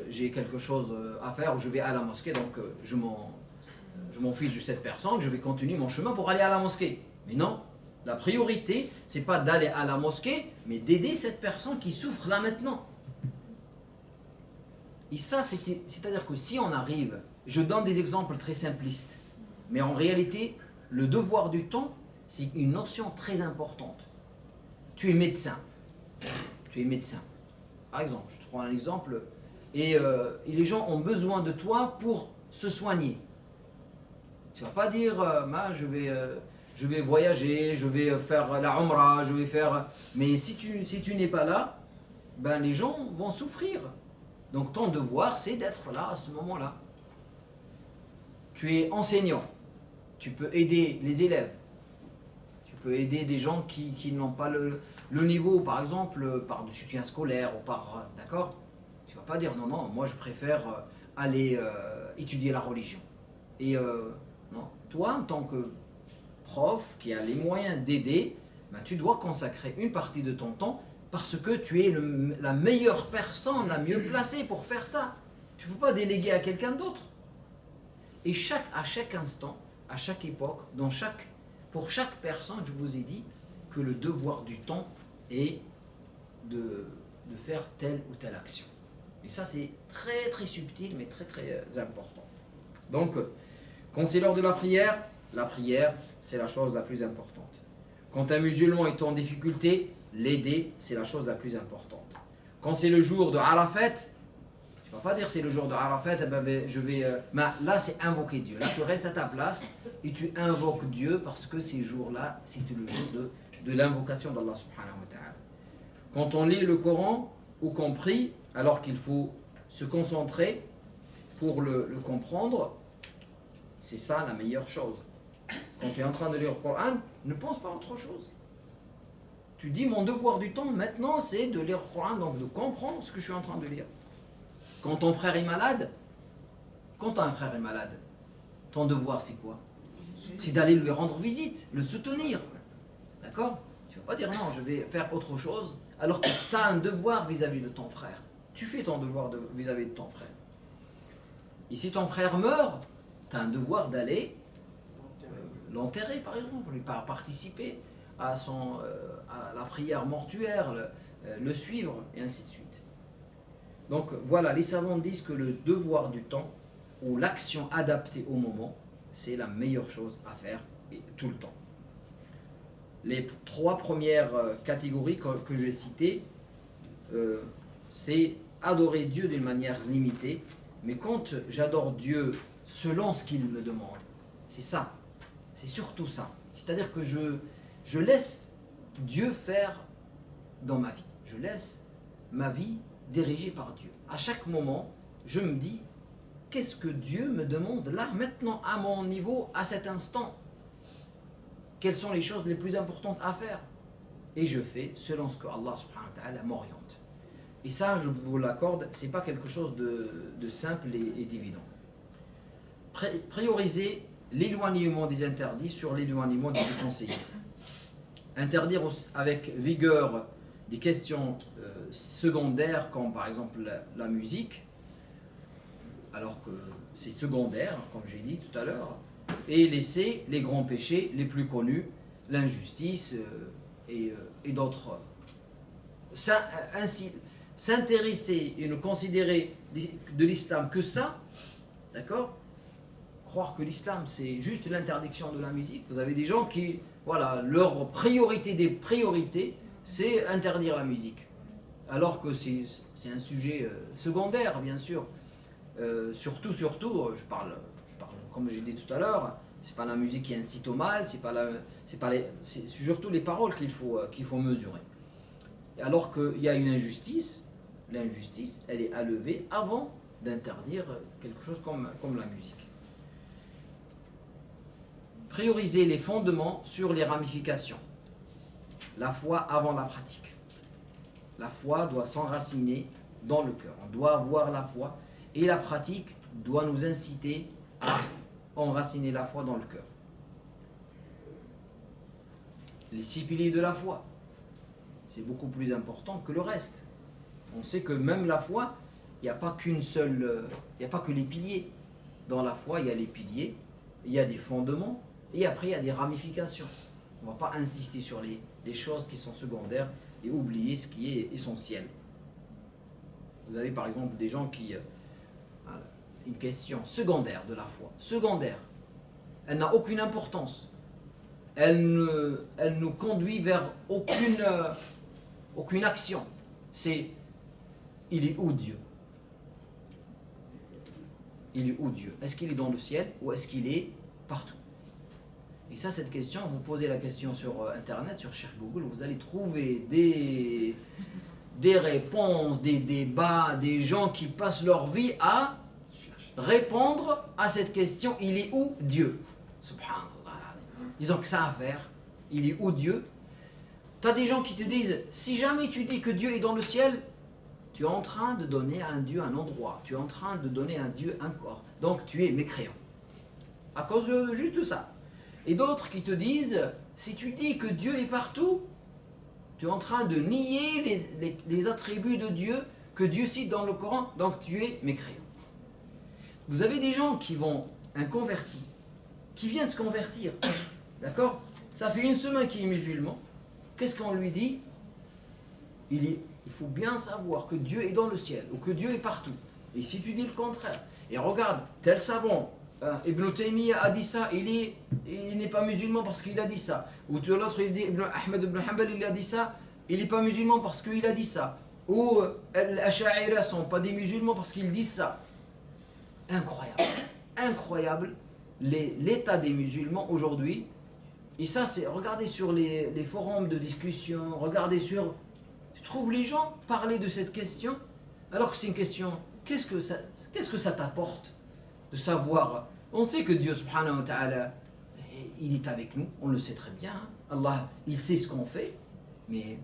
j'ai quelque chose à faire, je vais à la mosquée, donc je m'en fiche de cette personne, je vais continuer mon chemin pour aller à la mosquée. Mais non, la priorité, c'est pas d'aller à la mosquée, mais d'aider cette personne qui souffre là maintenant. Et ça, c'est-à-dire que si on arrive, je donne des exemples très simplistes, mais en réalité, le devoir du temps, c'est une notion très importante. Tu es médecin. Par exemple, je te prends un exemple, et les gens ont besoin de toi pour se soigner. Tu ne vas pas dire, je vais voyager, je vais faire la Umrah, je vais faire... Mais si tu n'es pas là, ben les gens vont souffrir. Donc ton devoir, c'est d'être là à ce moment-là. Tu es enseignant. Tu peux aider les élèves. Tu peux aider des gens qui n'ont pas le niveau, par exemple, par du soutien scolaire ou par... D'accord? Tu ne vas pas dire, non, moi je préfère aller étudier la religion. Et non, toi, en tant que prof qui a les moyens d'aider, ben, tu dois consacrer une partie de ton temps parce que tu es la meilleure personne, la mieux placée pour faire ça. Tu ne peux pas déléguer à quelqu'un d'autre. Et à chaque instant, à chaque époque, pour chaque personne, je vous ai dit que le devoir du temps est de faire telle ou telle action. Et ça, c'est très très subtil, mais très très important. Donc, quand c'est l'heure de la prière, c'est la chose la plus importante. Quand un musulman est en difficulté, l'aider, c'est la chose la plus importante. Quand c'est le jour de Arafat, tu ne vas pas dire c'est le jour de Arafat, là c'est invoquer Dieu. Là tu restes à ta place et tu invoques Dieu parce que ces jours-là, c'était le jour de l'invocation d'Allah subhanahu wa ta'ala. Quand on lit le Coran ou qu'on prie, alors qu'il faut se concentrer pour le comprendre, c'est ça la meilleure chose. Quand tu es en train de lire le Coran, ne pense pas à autre chose. Tu dis mon devoir du temps maintenant c'est de lire le Coran, donc de comprendre ce que je suis en train de lire. Quand ton frère est malade, ton devoir c'est quoi? C'est d'aller lui rendre visite, le soutenir. D'accord? Tu ne vas pas dire non, je vais faire autre chose alors que tu as un devoir vis-à-vis de ton frère. Tu fais ton devoir vis-à-vis de ton frère. Et si ton frère meurt, tu as un devoir d'aller l'enterrer par exemple, lui participer à la prière mortuaire, le suivre, et ainsi de suite. Donc voilà, les savants disent que le devoir du temps, ou l'action adaptée au moment, c'est la meilleure chose à faire et tout le temps. Les 3 premières catégories que j'ai citées, c'est adorer Dieu d'une manière limitée, mais quand j'adore Dieu selon ce qu'il me demande, c'est ça, c'est surtout ça. C'est-à-dire que je laisse Dieu faire dans ma vie. Je laisse ma vie dirigée par Dieu. À chaque moment, je me dis, qu'est-ce que Dieu me demande là, maintenant, à mon niveau, à cet instant? Quelles sont les choses les plus importantes à faire? Et je fais selon ce que Allah subhanahu wa ta'ala m'oriente. Et ça, je vous l'accorde, c'est pas quelque chose de simple et d'évident. Prioriser l'éloignement des interdits sur l'éloignement des conseillés. Interdire avec vigueur des questions secondaires, comme par exemple la musique, alors que c'est secondaire, comme j'ai dit tout à l'heure, et laisser les grands péchés les plus connus, l'injustice et d'autres. Ainsi, s'intéresser et ne considérer de l'islam que ça, d'accord? Croire que l'islam c'est juste l'interdiction de la musique. Vous avez des gens qui, voilà, leur priorité des priorités, c'est interdire la musique. Alors que c'est un sujet secondaire, bien sûr. Surtout, je parle, comme j'ai dit tout à l'heure, c'est pas la musique qui incite au mal, c'est surtout les paroles qu'il faut mesurer. Alors qu'il y a une injustice, l'injustice, elle est à lever avant d'interdire quelque chose comme la musique. Prioriser les fondements sur les ramifications. La foi avant la pratique. La foi doit s'enraciner dans le cœur. On doit avoir la foi et la pratique doit nous inciter à enraciner la foi dans le cœur. Les 6 piliers de la foi, c'est beaucoup plus important que le reste. On sait que même la foi, il n'y a pas qu'une seule, il n'y a pas que les piliers. Dans la foi, il y a les piliers, il y a des fondements, et après il y a des ramifications. On ne va pas insister sur les choses qui sont secondaires et oublier ce qui est essentiel. Vous avez par exemple des gens qui... une question secondaire de la foi. Secondaire. Elle n'a aucune importance. Elle nous conduit vers aucune action. C'est, il est où Dieu? Il est où Dieu? Est-ce qu'il est dans le ciel ou est-ce qu'il est partout? Et ça, cette question, vous posez la question sur Internet, sur Cherche Google, vous allez trouver des réponses, des débats, des gens qui passent leur vie à répondre à cette question, il est où Dieu? Subhanallah. Ils ont que ça à faire. Il est où Dieu? Tu as des gens qui te disent, si jamais tu dis que Dieu est dans le ciel, tu es en train de donner à un Dieu un endroit. Tu es en train de donner à un Dieu un corps. Donc tu es mécréant. À cause de juste ça. Et d'autres qui te disent, si tu dis que Dieu est partout, tu es en train de nier les attributs de Dieu que Dieu cite dans le Coran, donc tu es mécréant. Vous avez des gens qui vont, un converti, qui vient de se convertir, d'accord? Ça fait 1 semaine qu'il est musulman. Qu'est-ce qu'on lui dit? Il faut bien savoir que Dieu est dans le ciel, ou que Dieu est partout. Et si tu dis le contraire, et regarde, tel savant, Ibn Taymiyyah a dit ça, il n'est pas musulman parce qu'il a dit ça. Ou l'autre, il dit, Ahmed ibn Hanbal, il a dit ça, il n'est pas musulman parce qu'il a dit ça. Ou les Ash'ari ne sont pas des musulmans parce qu'ils disent ça. Incroyable, incroyable l'état des musulmans aujourd'hui. Et ça, c'est, regardez sur les forums de discussion, regardez sur... Tu trouves les gens parler de cette question, alors que c'est une question, qu'est-ce que ça t'apporte de savoir? On sait que Dieu subhanahu wa ta'ala, il est avec nous, on le sait très bien. Hein. Allah, il sait ce qu'on fait, mais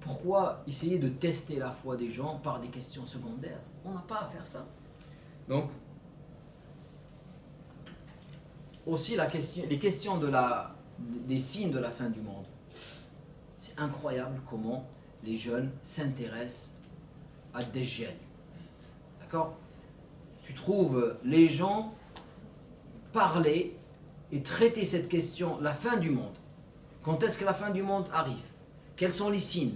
pourquoi essayer de tester la foi des gens par des questions secondaires? On n'a pas à faire ça. Donc, aussi les questions des signes de la fin du monde. C'est incroyable comment les jeunes s'intéressent à Dajjal. D'accord? Tu trouves les gens parler et traiter cette question, la fin du monde, Quand est-ce que la fin du monde arrive? Quels sont les signes?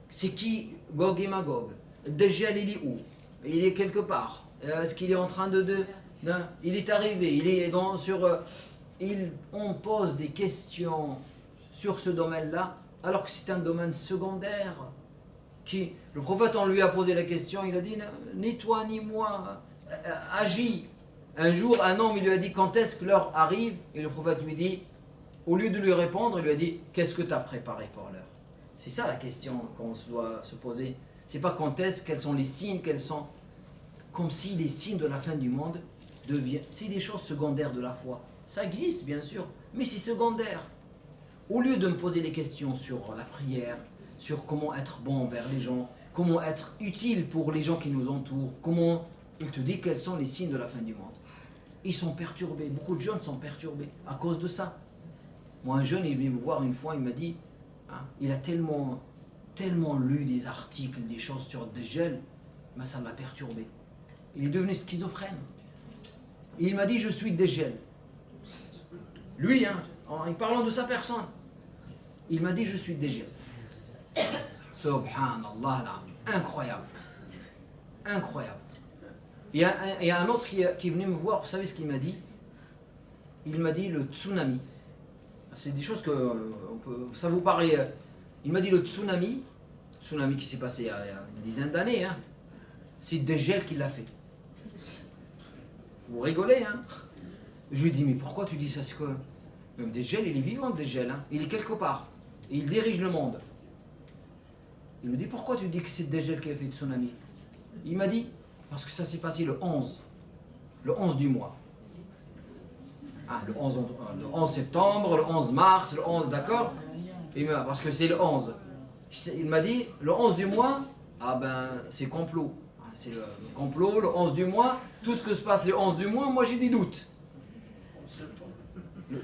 C'est qui Gog et Magog? Dajjal, il est où? Il est quelque part. Est-ce qu'il est en train il est arrivé, il est on pose des questions sur ce domaine-là, alors que c'est un domaine secondaire. Le prophète, on lui a posé la question, il a dit, ni toi ni moi, agis. Un jour, un homme, il lui a dit, quand est-ce que l'heure arrive? Et le prophète lui dit, au lieu de lui répondre, il lui a dit, qu'est-ce que tu as préparé pour l'heure? C'est ça la question qu'on doit se poser. C'est pas quand est-ce, quels sont les signes, comme si les signes de la fin du monde c'est des choses secondaires de la foi. Ça existe bien sûr, mais c'est secondaire. Au lieu de me poser des questions sur la prière, sur comment être bon envers les gens, comment être utile pour les gens qui nous entourent, il te dit quels sont les signes de la fin du monde. Ils sont perturbés, beaucoup de jeunes sont perturbés à cause de ça. Moi, un jeune, il vient me voir une fois, il m'a dit, il a tellement lu des articles, des choses sur Dajjal, mais ça l'a perturbé. Il est devenu schizophrène. Et il m'a dit, je suis Dajjal. Lui, en parlant de sa personne, il m'a dit, je suis Dajjal. Subhanallah, incroyable. Incroyable. Il y a un autre qui est venu me voir, vous savez ce qu'il m'a dit? Il m'a dit le tsunami. C'est des choses ça vous paraît. Il m'a dit le tsunami qui s'est passé il y a une dizaine d'années, c'est Dajjal qui l'a fait. Vous rigolez, Je lui dis, mais pourquoi tu dis ça? C'est quoi? Même Dajjal, il est vivant, Dajjal, il est quelque part. Et il dirige le monde. Il me dit, pourquoi tu dis que c'est Dajjal qui a fait le tsunami? Il m'a dit, parce que ça s'est passé le 11 du mois. Le 11 septembre, le 11 mars, le 11, d'accord? Parce que c'est le 11. Il m'a dit, le 11 du mois, c'est complot. C'est le complot, le 11 du mois. Tout ce que se passe le 11 du mois, moi j'ai des doutes.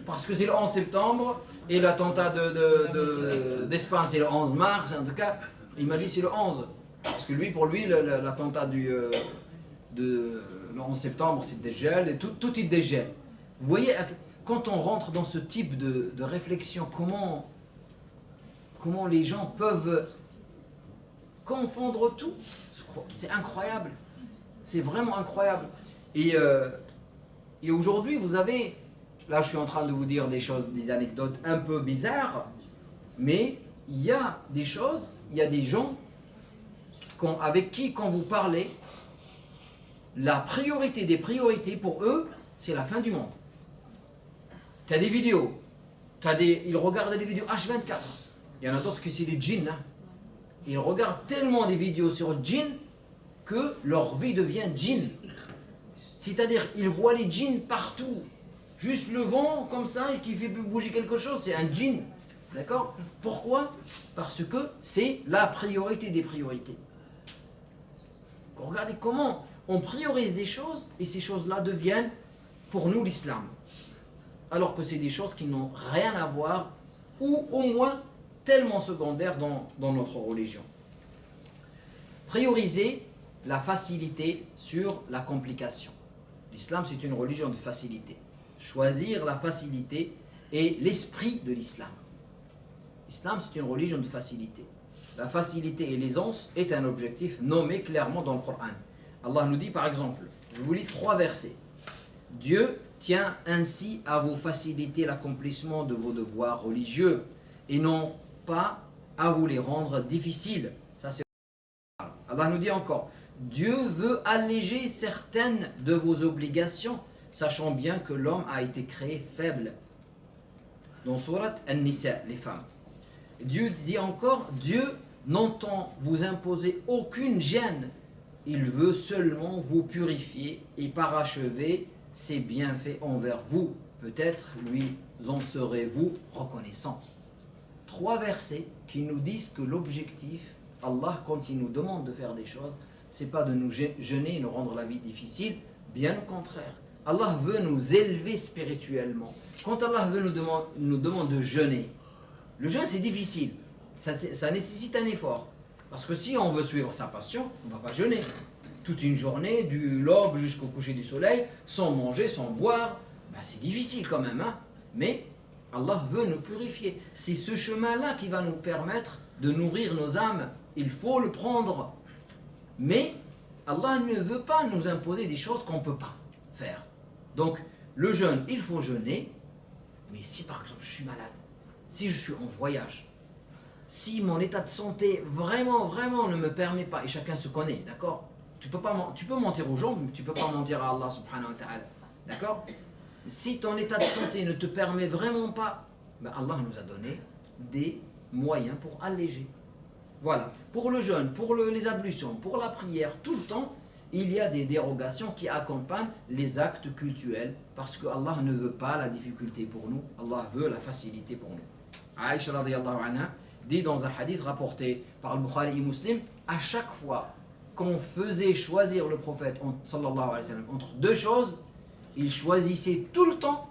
Parce que c'est le 11 septembre, et l'attentat d'Espagne, c'est le 11 mars. En tout cas, il m'a dit c'est le 11. Parce que pour lui, l'attentat le 11 septembre, c'est Dajjal, et tout est Dajjal. Vous voyez, quand on rentre dans ce type de réflexion, comment les gens peuvent confondre tout? C'est incroyable. C'est vraiment incroyable. Et aujourd'hui, vous avez... Là, je suis en train de vous dire des anecdotes un peu bizarres, mais il y a des choses, il y a des gens avec qui, quand vous parlez, la priorité des priorités pour eux, c'est la fin du monde. Tu as des vidéos, ils regardent des vidéos H24. Il y en a d'autres qui c'est les djinns. Ils regardent tellement des vidéos sur le djinn que leur vie devient djinn. C'est-à-dire, ils voient les djinns partout. Juste le vent, comme ça, et qui fait bouger quelque chose, c'est un djinn. D'accord? Pourquoi? Parce que c'est la priorité des priorités. Regardez comment on priorise des choses, et ces choses-là deviennent, pour nous, l'islam. Alors que c'est des choses qui n'ont rien à voir, ou au moins tellement secondaires dans notre religion. Prioriser la facilité sur la complication. L'islam, c'est une religion de facilité. Choisir la facilité est l'esprit de l'islam. L'islam, c'est une religion de facilité. La facilité et l'aisance est un objectif nommé clairement dans le Coran. Allah nous dit par exemple, je vous lis 3 versets. Dieu tient ainsi à vous faciliter l'accomplissement de vos devoirs religieux et non pas à vous les rendre difficiles. Ça, c'est Allah nous dit encore, Dieu veut alléger certaines de vos obligations, sachant bien que l'homme a été créé faible. Dans Surat An-Nisa, les femmes. Dieu dit encore, Dieu n'entend vous imposer aucune gêne. Il veut seulement vous purifier et parachever ses bienfaits envers vous. Peut-être lui en serez-vous reconnaissant. 3 versets qui nous disent que l'objectif, Allah, quand il nous demande de faire des choses, c'est pas de nous gêner et nous rendre la vie difficile, bien au contraire. Allah veut nous élever spirituellement. Quand Allah veut nous demande de jeûner, le jeûne c'est difficile, ça nécessite un effort. Parce que si on veut suivre sa passion, on ne va pas jeûner. Toute une journée, du l'aube jusqu'au coucher du soleil, sans manger, sans boire, c'est difficile quand même. Mais Allah veut nous purifier. C'est ce chemin-là qui va nous permettre de nourrir nos âmes. Il faut le prendre. Mais Allah ne veut pas nous imposer des choses qu'on ne peut pas faire. Donc, le jeûne, il faut jeûner. Mais si par exemple je suis malade, si je suis en voyage, si mon état de santé vraiment ne me permet pas, et chacun se connaît, d'accord? Tu peux mentir aux gens, mais tu ne peux pas mentir à Allah subhanahu wa ta'ala. D'accord? Si ton état de santé ne te permet vraiment pas, ben Allah nous a donné des moyens pour alléger. Voilà. Pour le jeûne, pour les ablutions, pour la prière, tout le temps, il y a des dérogations qui accompagnent les actes cultuels parce que Allah ne veut pas la difficulté pour nous, Allah veut la facilité pour nous. Aïcha radiyallahu anha dit dans un hadith rapporté par le Bukhari et Muslim, à chaque fois qu'on faisait choisir le prophète sallallahu alayhi wa sallam entre deux choses, il choisissait tout le temps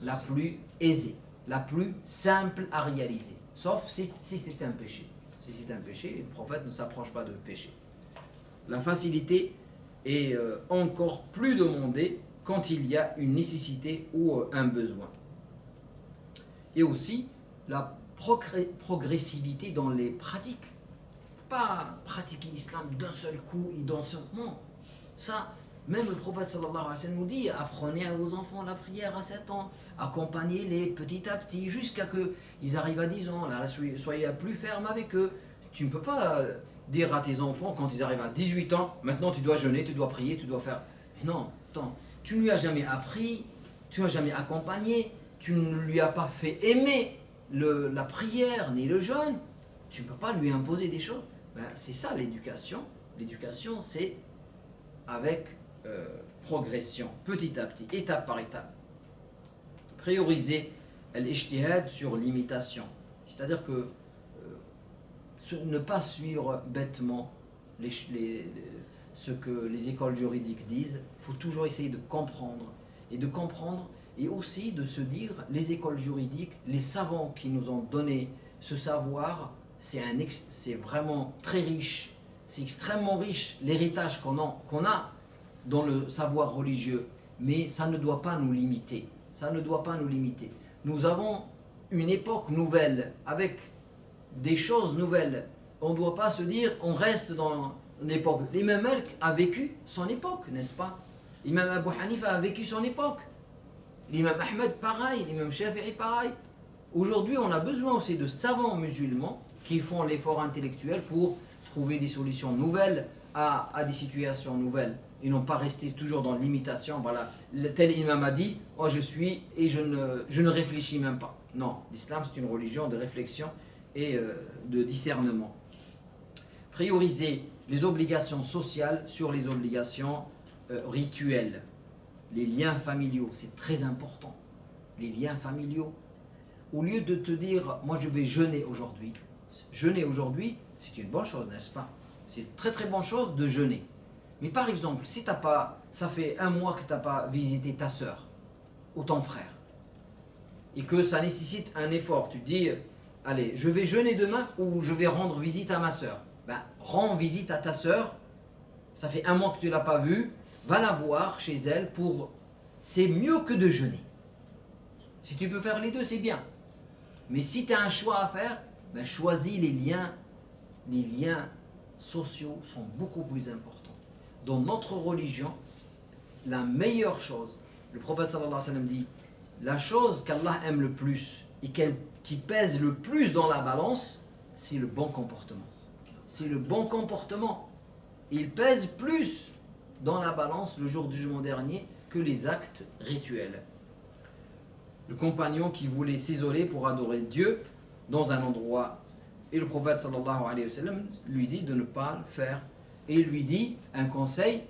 la plus aisée, la plus simple à réaliser, sauf si c'est un péché. Si c'est un péché, le prophète ne s'approche pas de péché. La facilité est encore plus demandée quand il y a une nécessité ou un besoin. Et aussi la progressivité dans les pratiques. Pas pratiquer l'islam d'un seul coup et d'un seul... Non, ça, même le prophète sallallahu alayhi wa sallam nous dit, apprenez à vos enfants la prière à 7 ans, accompagnez-les petit à petit jusqu'à ce qu'ils arrivent à 10 ans, là, soyez plus ferme avec eux. Tu ne peux pas dire à tes enfants quand ils arrivent à 18 ans, maintenant tu dois jeûner, tu dois prier, tu dois faire... Mais non, attends, tu ne lui as jamais appris, tu ne l'as jamais accompagné, tu ne lui as pas fait aimer la prière ni le jeûne, tu ne peux pas lui imposer des choses. Ben, c'est ça l'éducation. L'éducation, c'est avec progression, petit à petit, étape par étape. Prioriser l'ijtihad sur l'imitation. C'est-à-dire que ne pas suivre bêtement ce que les écoles juridiques disent. Il faut toujours essayer de comprendre. Et aussi de se dire, les écoles juridiques, les savants qui nous ont donné ce savoir, c'est vraiment très riche, c'est extrêmement riche l'héritage qu'on a dans le savoir religieux, mais ça ne doit pas nous limiter. Ça ne doit pas nous limiter. Nous avons une époque nouvelle, avec des choses nouvelles. On ne doit pas se dire, on reste dans une époque. L'imam Malik a vécu son époque, n'est-ce pas? L'imam Abu Hanifa a vécu son époque. L'imam Ahmed, pareil. L'imam Shafi'i, pareil. Aujourd'hui, on a besoin aussi de savants musulmans qui font l'effort intellectuel pour trouver des solutions nouvelles à des situations nouvelles. Et non pas rester toujours dans l'imitation. Voilà, tel imam a dit, oh je suis, et je ne réfléchis même pas. Non, l'islam c'est une religion de réflexion et de discernement. Prioriser les obligations sociales sur les obligations rituelles. Les liens familiaux, c'est très important. Les liens familiaux. Au lieu de te dire, moi je vais jeûner aujourd'hui, c'est une bonne chose, n'est-ce pas? C'est une très très bonne chose de jeûner. Mais par exemple, si ça fait 1 mois que tu n'as pas visité ta soeur ou ton frère, et que ça nécessite un effort, tu te dis, allez, je vais jeûner demain ou je vais rendre visite à ma soeur. Ben, rends visite à ta soeur, ça fait 1 mois que tu ne l'as pas vue, va la voir chez elle c'est mieux que de jeûner. Si tu peux faire les deux, c'est bien. Mais si tu as un choix à faire, ben choisis les liens. Les liens sociaux sont beaucoup plus importants. Dans notre religion, la meilleure chose, le prophète sallallahu alayhi wa sallam dit, la chose qu'Allah aime le plus et qui pèse le plus dans la balance, c'est le bon comportement. C'est le bon comportement. Il pèse plus dans la balance le jour du jugement dernier que les actes rituels. Le compagnon qui voulait s'isoler pour adorer Dieu dans un endroit, et le prophète sallallahu alayhi wa sallam lui dit de ne pas le faire. Et il lui dit un conseil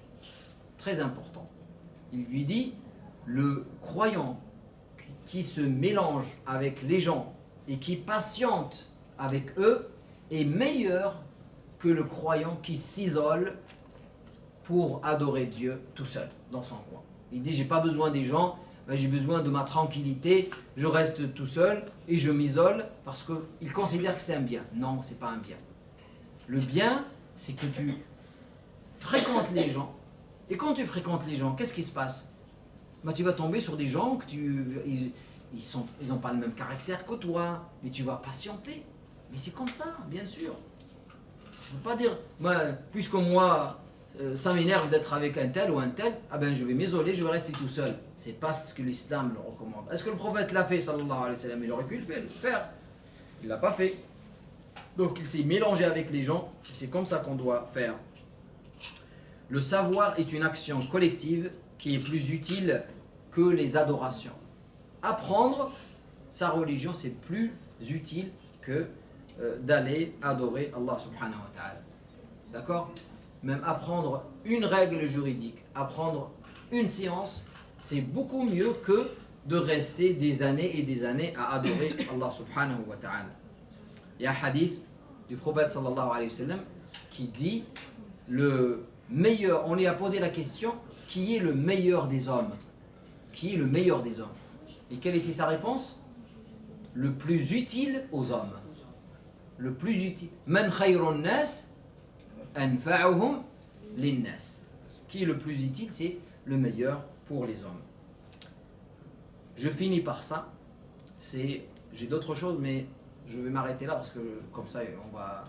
très important. Il lui dit, le croyant qui se mélange avec les gens et qui patiente avec eux est meilleur que le croyant qui s'isole pour adorer Dieu tout seul, dans son coin. Il dit, j'ai pas besoin des gens, j'ai besoin de ma tranquillité, je reste tout seul et je m'isole parce qu'il considère que c'est un bien. Non, c'est pas un bien. Le bien, c'est que tu fréquentes les gens. Et quand tu fréquentes les gens, qu'est-ce qui se passe? Tu vas tomber sur des gens que ils n'ont pas le même caractère que toi, mais tu vas patienter. Mais c'est comme ça, bien sûr. Tu ne peux pas dire, puisque moi, ça m'énerve d'être avec un tel ou un tel, ah ben je vais m'isoler, je vais rester tout seul. C'est pas ce que l'islam le recommande. Est-ce que le prophète l'a fait, sallallahu alayhi wa sallam? Il aurait pu le faire. Il l'a pas fait. Donc il s'est mélangé avec les gens, et c'est comme ça qu'on doit faire. Le savoir est une action collective qui est plus utile que les adorations. Apprendre sa religion, c'est plus utile que d'aller adorer Allah subhanahu wa ta'ala. D'accord? Même apprendre une règle juridique, apprendre une science, c'est beaucoup mieux que de rester des années et des années à adorer Allah subhanahu wa ta'ala. Il y a un hadith du prophète sallallahu alayhi wa sallam qui dit le meilleur, on lui a posé la question, qui est le meilleur des hommes? Qui est le meilleur des hommes? Et quelle était sa réponse? Le plus utile aux hommes. Le plus utile. Man khayrun nas anfa'uhum linnas. Qui est le plus utile? C'est le meilleur pour les hommes. Je finis par ça. J'ai d'autres choses, mais je vais m'arrêter là parce que comme ça, on va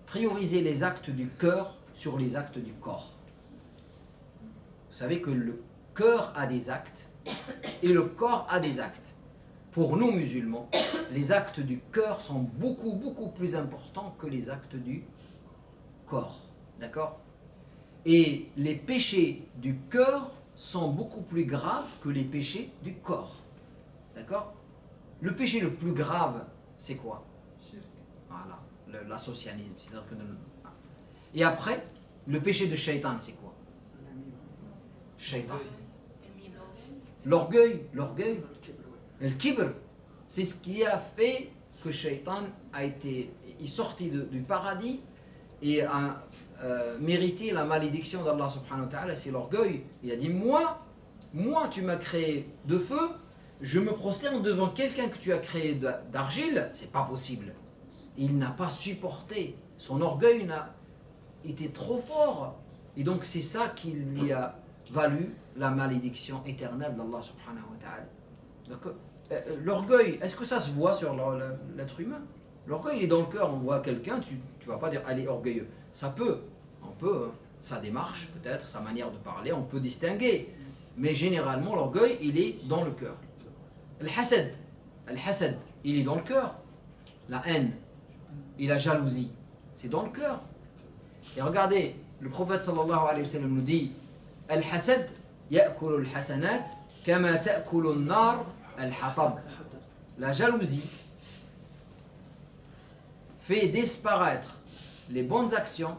prioriser les actes du cœur sur les actes du corps. Vous savez que le cœur a des actes et le corps a des actes. Pour nous musulmans, les actes du cœur sont beaucoup, beaucoup plus importants que les actes du corps. D'accord? Et les péchés du cœur sont beaucoup plus graves que les péchés du corps. D'accord? Le péché le plus grave, c'est quoi? Voilà, l'associanisme. Et après, le péché de shaitan, c'est quoi? Shaitan. L'orgueil. Le kibr. C'est ce qui a fait que shaitan est sorti du paradis et a mérité la malédiction d'Allah subhanahu wa ta'ala. C'est l'orgueil. Il a dit, moi tu m'as créé de feu, je me prosterne devant quelqu'un que tu as créé d'argile, c'est pas possible. Il n'a pas supporté. Son orgueil était trop fort. Et donc c'est ça qui lui a valu la malédiction éternelle d'Allah subhanahu wa ta'ala. Donc, l'orgueil, est-ce que ça se voit sur l'être humain? L'orgueil, il est dans le cœur. On voit quelqu'un, tu ne vas pas dire, elle est orgueilleuse. Ça peut, on peut, hein. Sa démarche peut-être, sa manière de parler, on peut distinguer. Mais généralement, l'orgueil, il est dans le cœur. Le hasad, il est dans le cœur. La haine et la jalousie, c'est dans le cœur. Et regardez, le prophète sallallahu alayhi wa sallam nous dit, Al-hasad ya'kulu al-hasanat kama ta'kulu an-nar al-hatab. La jalousie fait disparaître les bonnes actions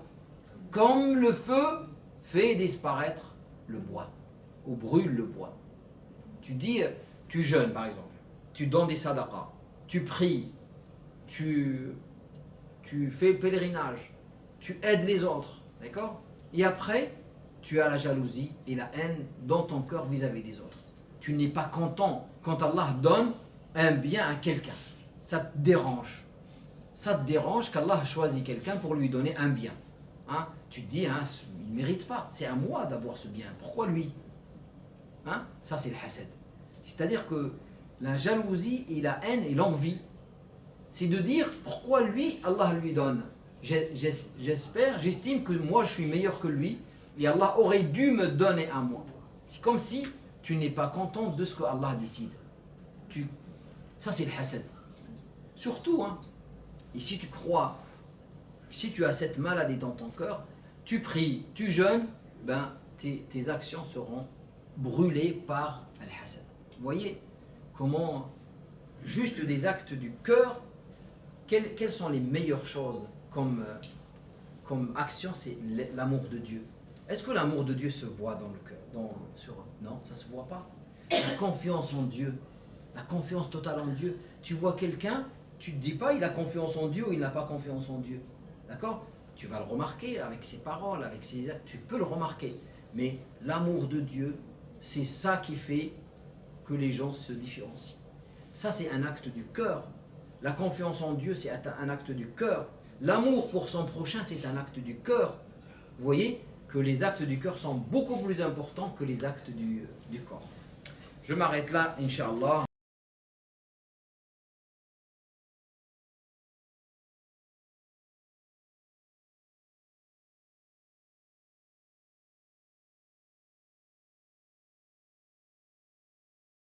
comme le feu fait disparaître le bois ou brûle le bois. Tu dis, tu jeûnes par exemple, tu donnes des sadaqas, tu pries, tu fais le pèlerinage, tu aides les autres, d'accord? Et après, tu as la jalousie et la haine dans ton cœur vis-à-vis des autres. Tu n'es pas content quand Allah donne un bien à quelqu'un. Ça te dérange. Ça te dérange qu'Allah choisit quelqu'un pour lui donner un bien. Hein? Tu te dis, hein, il ne mérite pas. C'est à moi d'avoir ce bien. Pourquoi lui? Hein? Ça, c'est le hasad. C'est-à-dire que la jalousie et la haine et l'envie, c'est de dire pourquoi lui, Allah lui donne. J'estime que moi je suis meilleur que lui et Allah aurait dû me donner à moi. C'est comme si tu n'es pas content de ce que Allah décide. Ça c'est le hasad. Surtout, hein, et si tu crois, si tu as cette maladie dans ton cœur, tu pries, tu jeûnes, ben, tes actions seront brûlées par al-hasad. Vous voyez comment juste des actes du cœur, quelles sont les meilleures choses comme action? C'est l'amour de Dieu. Est-ce que l'amour de Dieu se voit dans le cœur? Non, ça ne se voit pas. La confiance en Dieu, la confiance totale en Dieu. Tu vois quelqu'un, tu ne te dis pas il a confiance en Dieu ou il n'a pas confiance en Dieu. D'accord? Tu vas le remarquer avec ses paroles, avec ses actes, tu peux le remarquer. Mais l'amour de Dieu, c'est ça qui fait que les gens se différencient. Ça, c'est un acte du cœur. La confiance en Dieu, c'est un acte du cœur. L'amour pour son prochain, c'est un acte du cœur. Vous voyez que les actes du cœur sont beaucoup plus importants que les actes du corps. Je m'arrête là, Inch'Allah.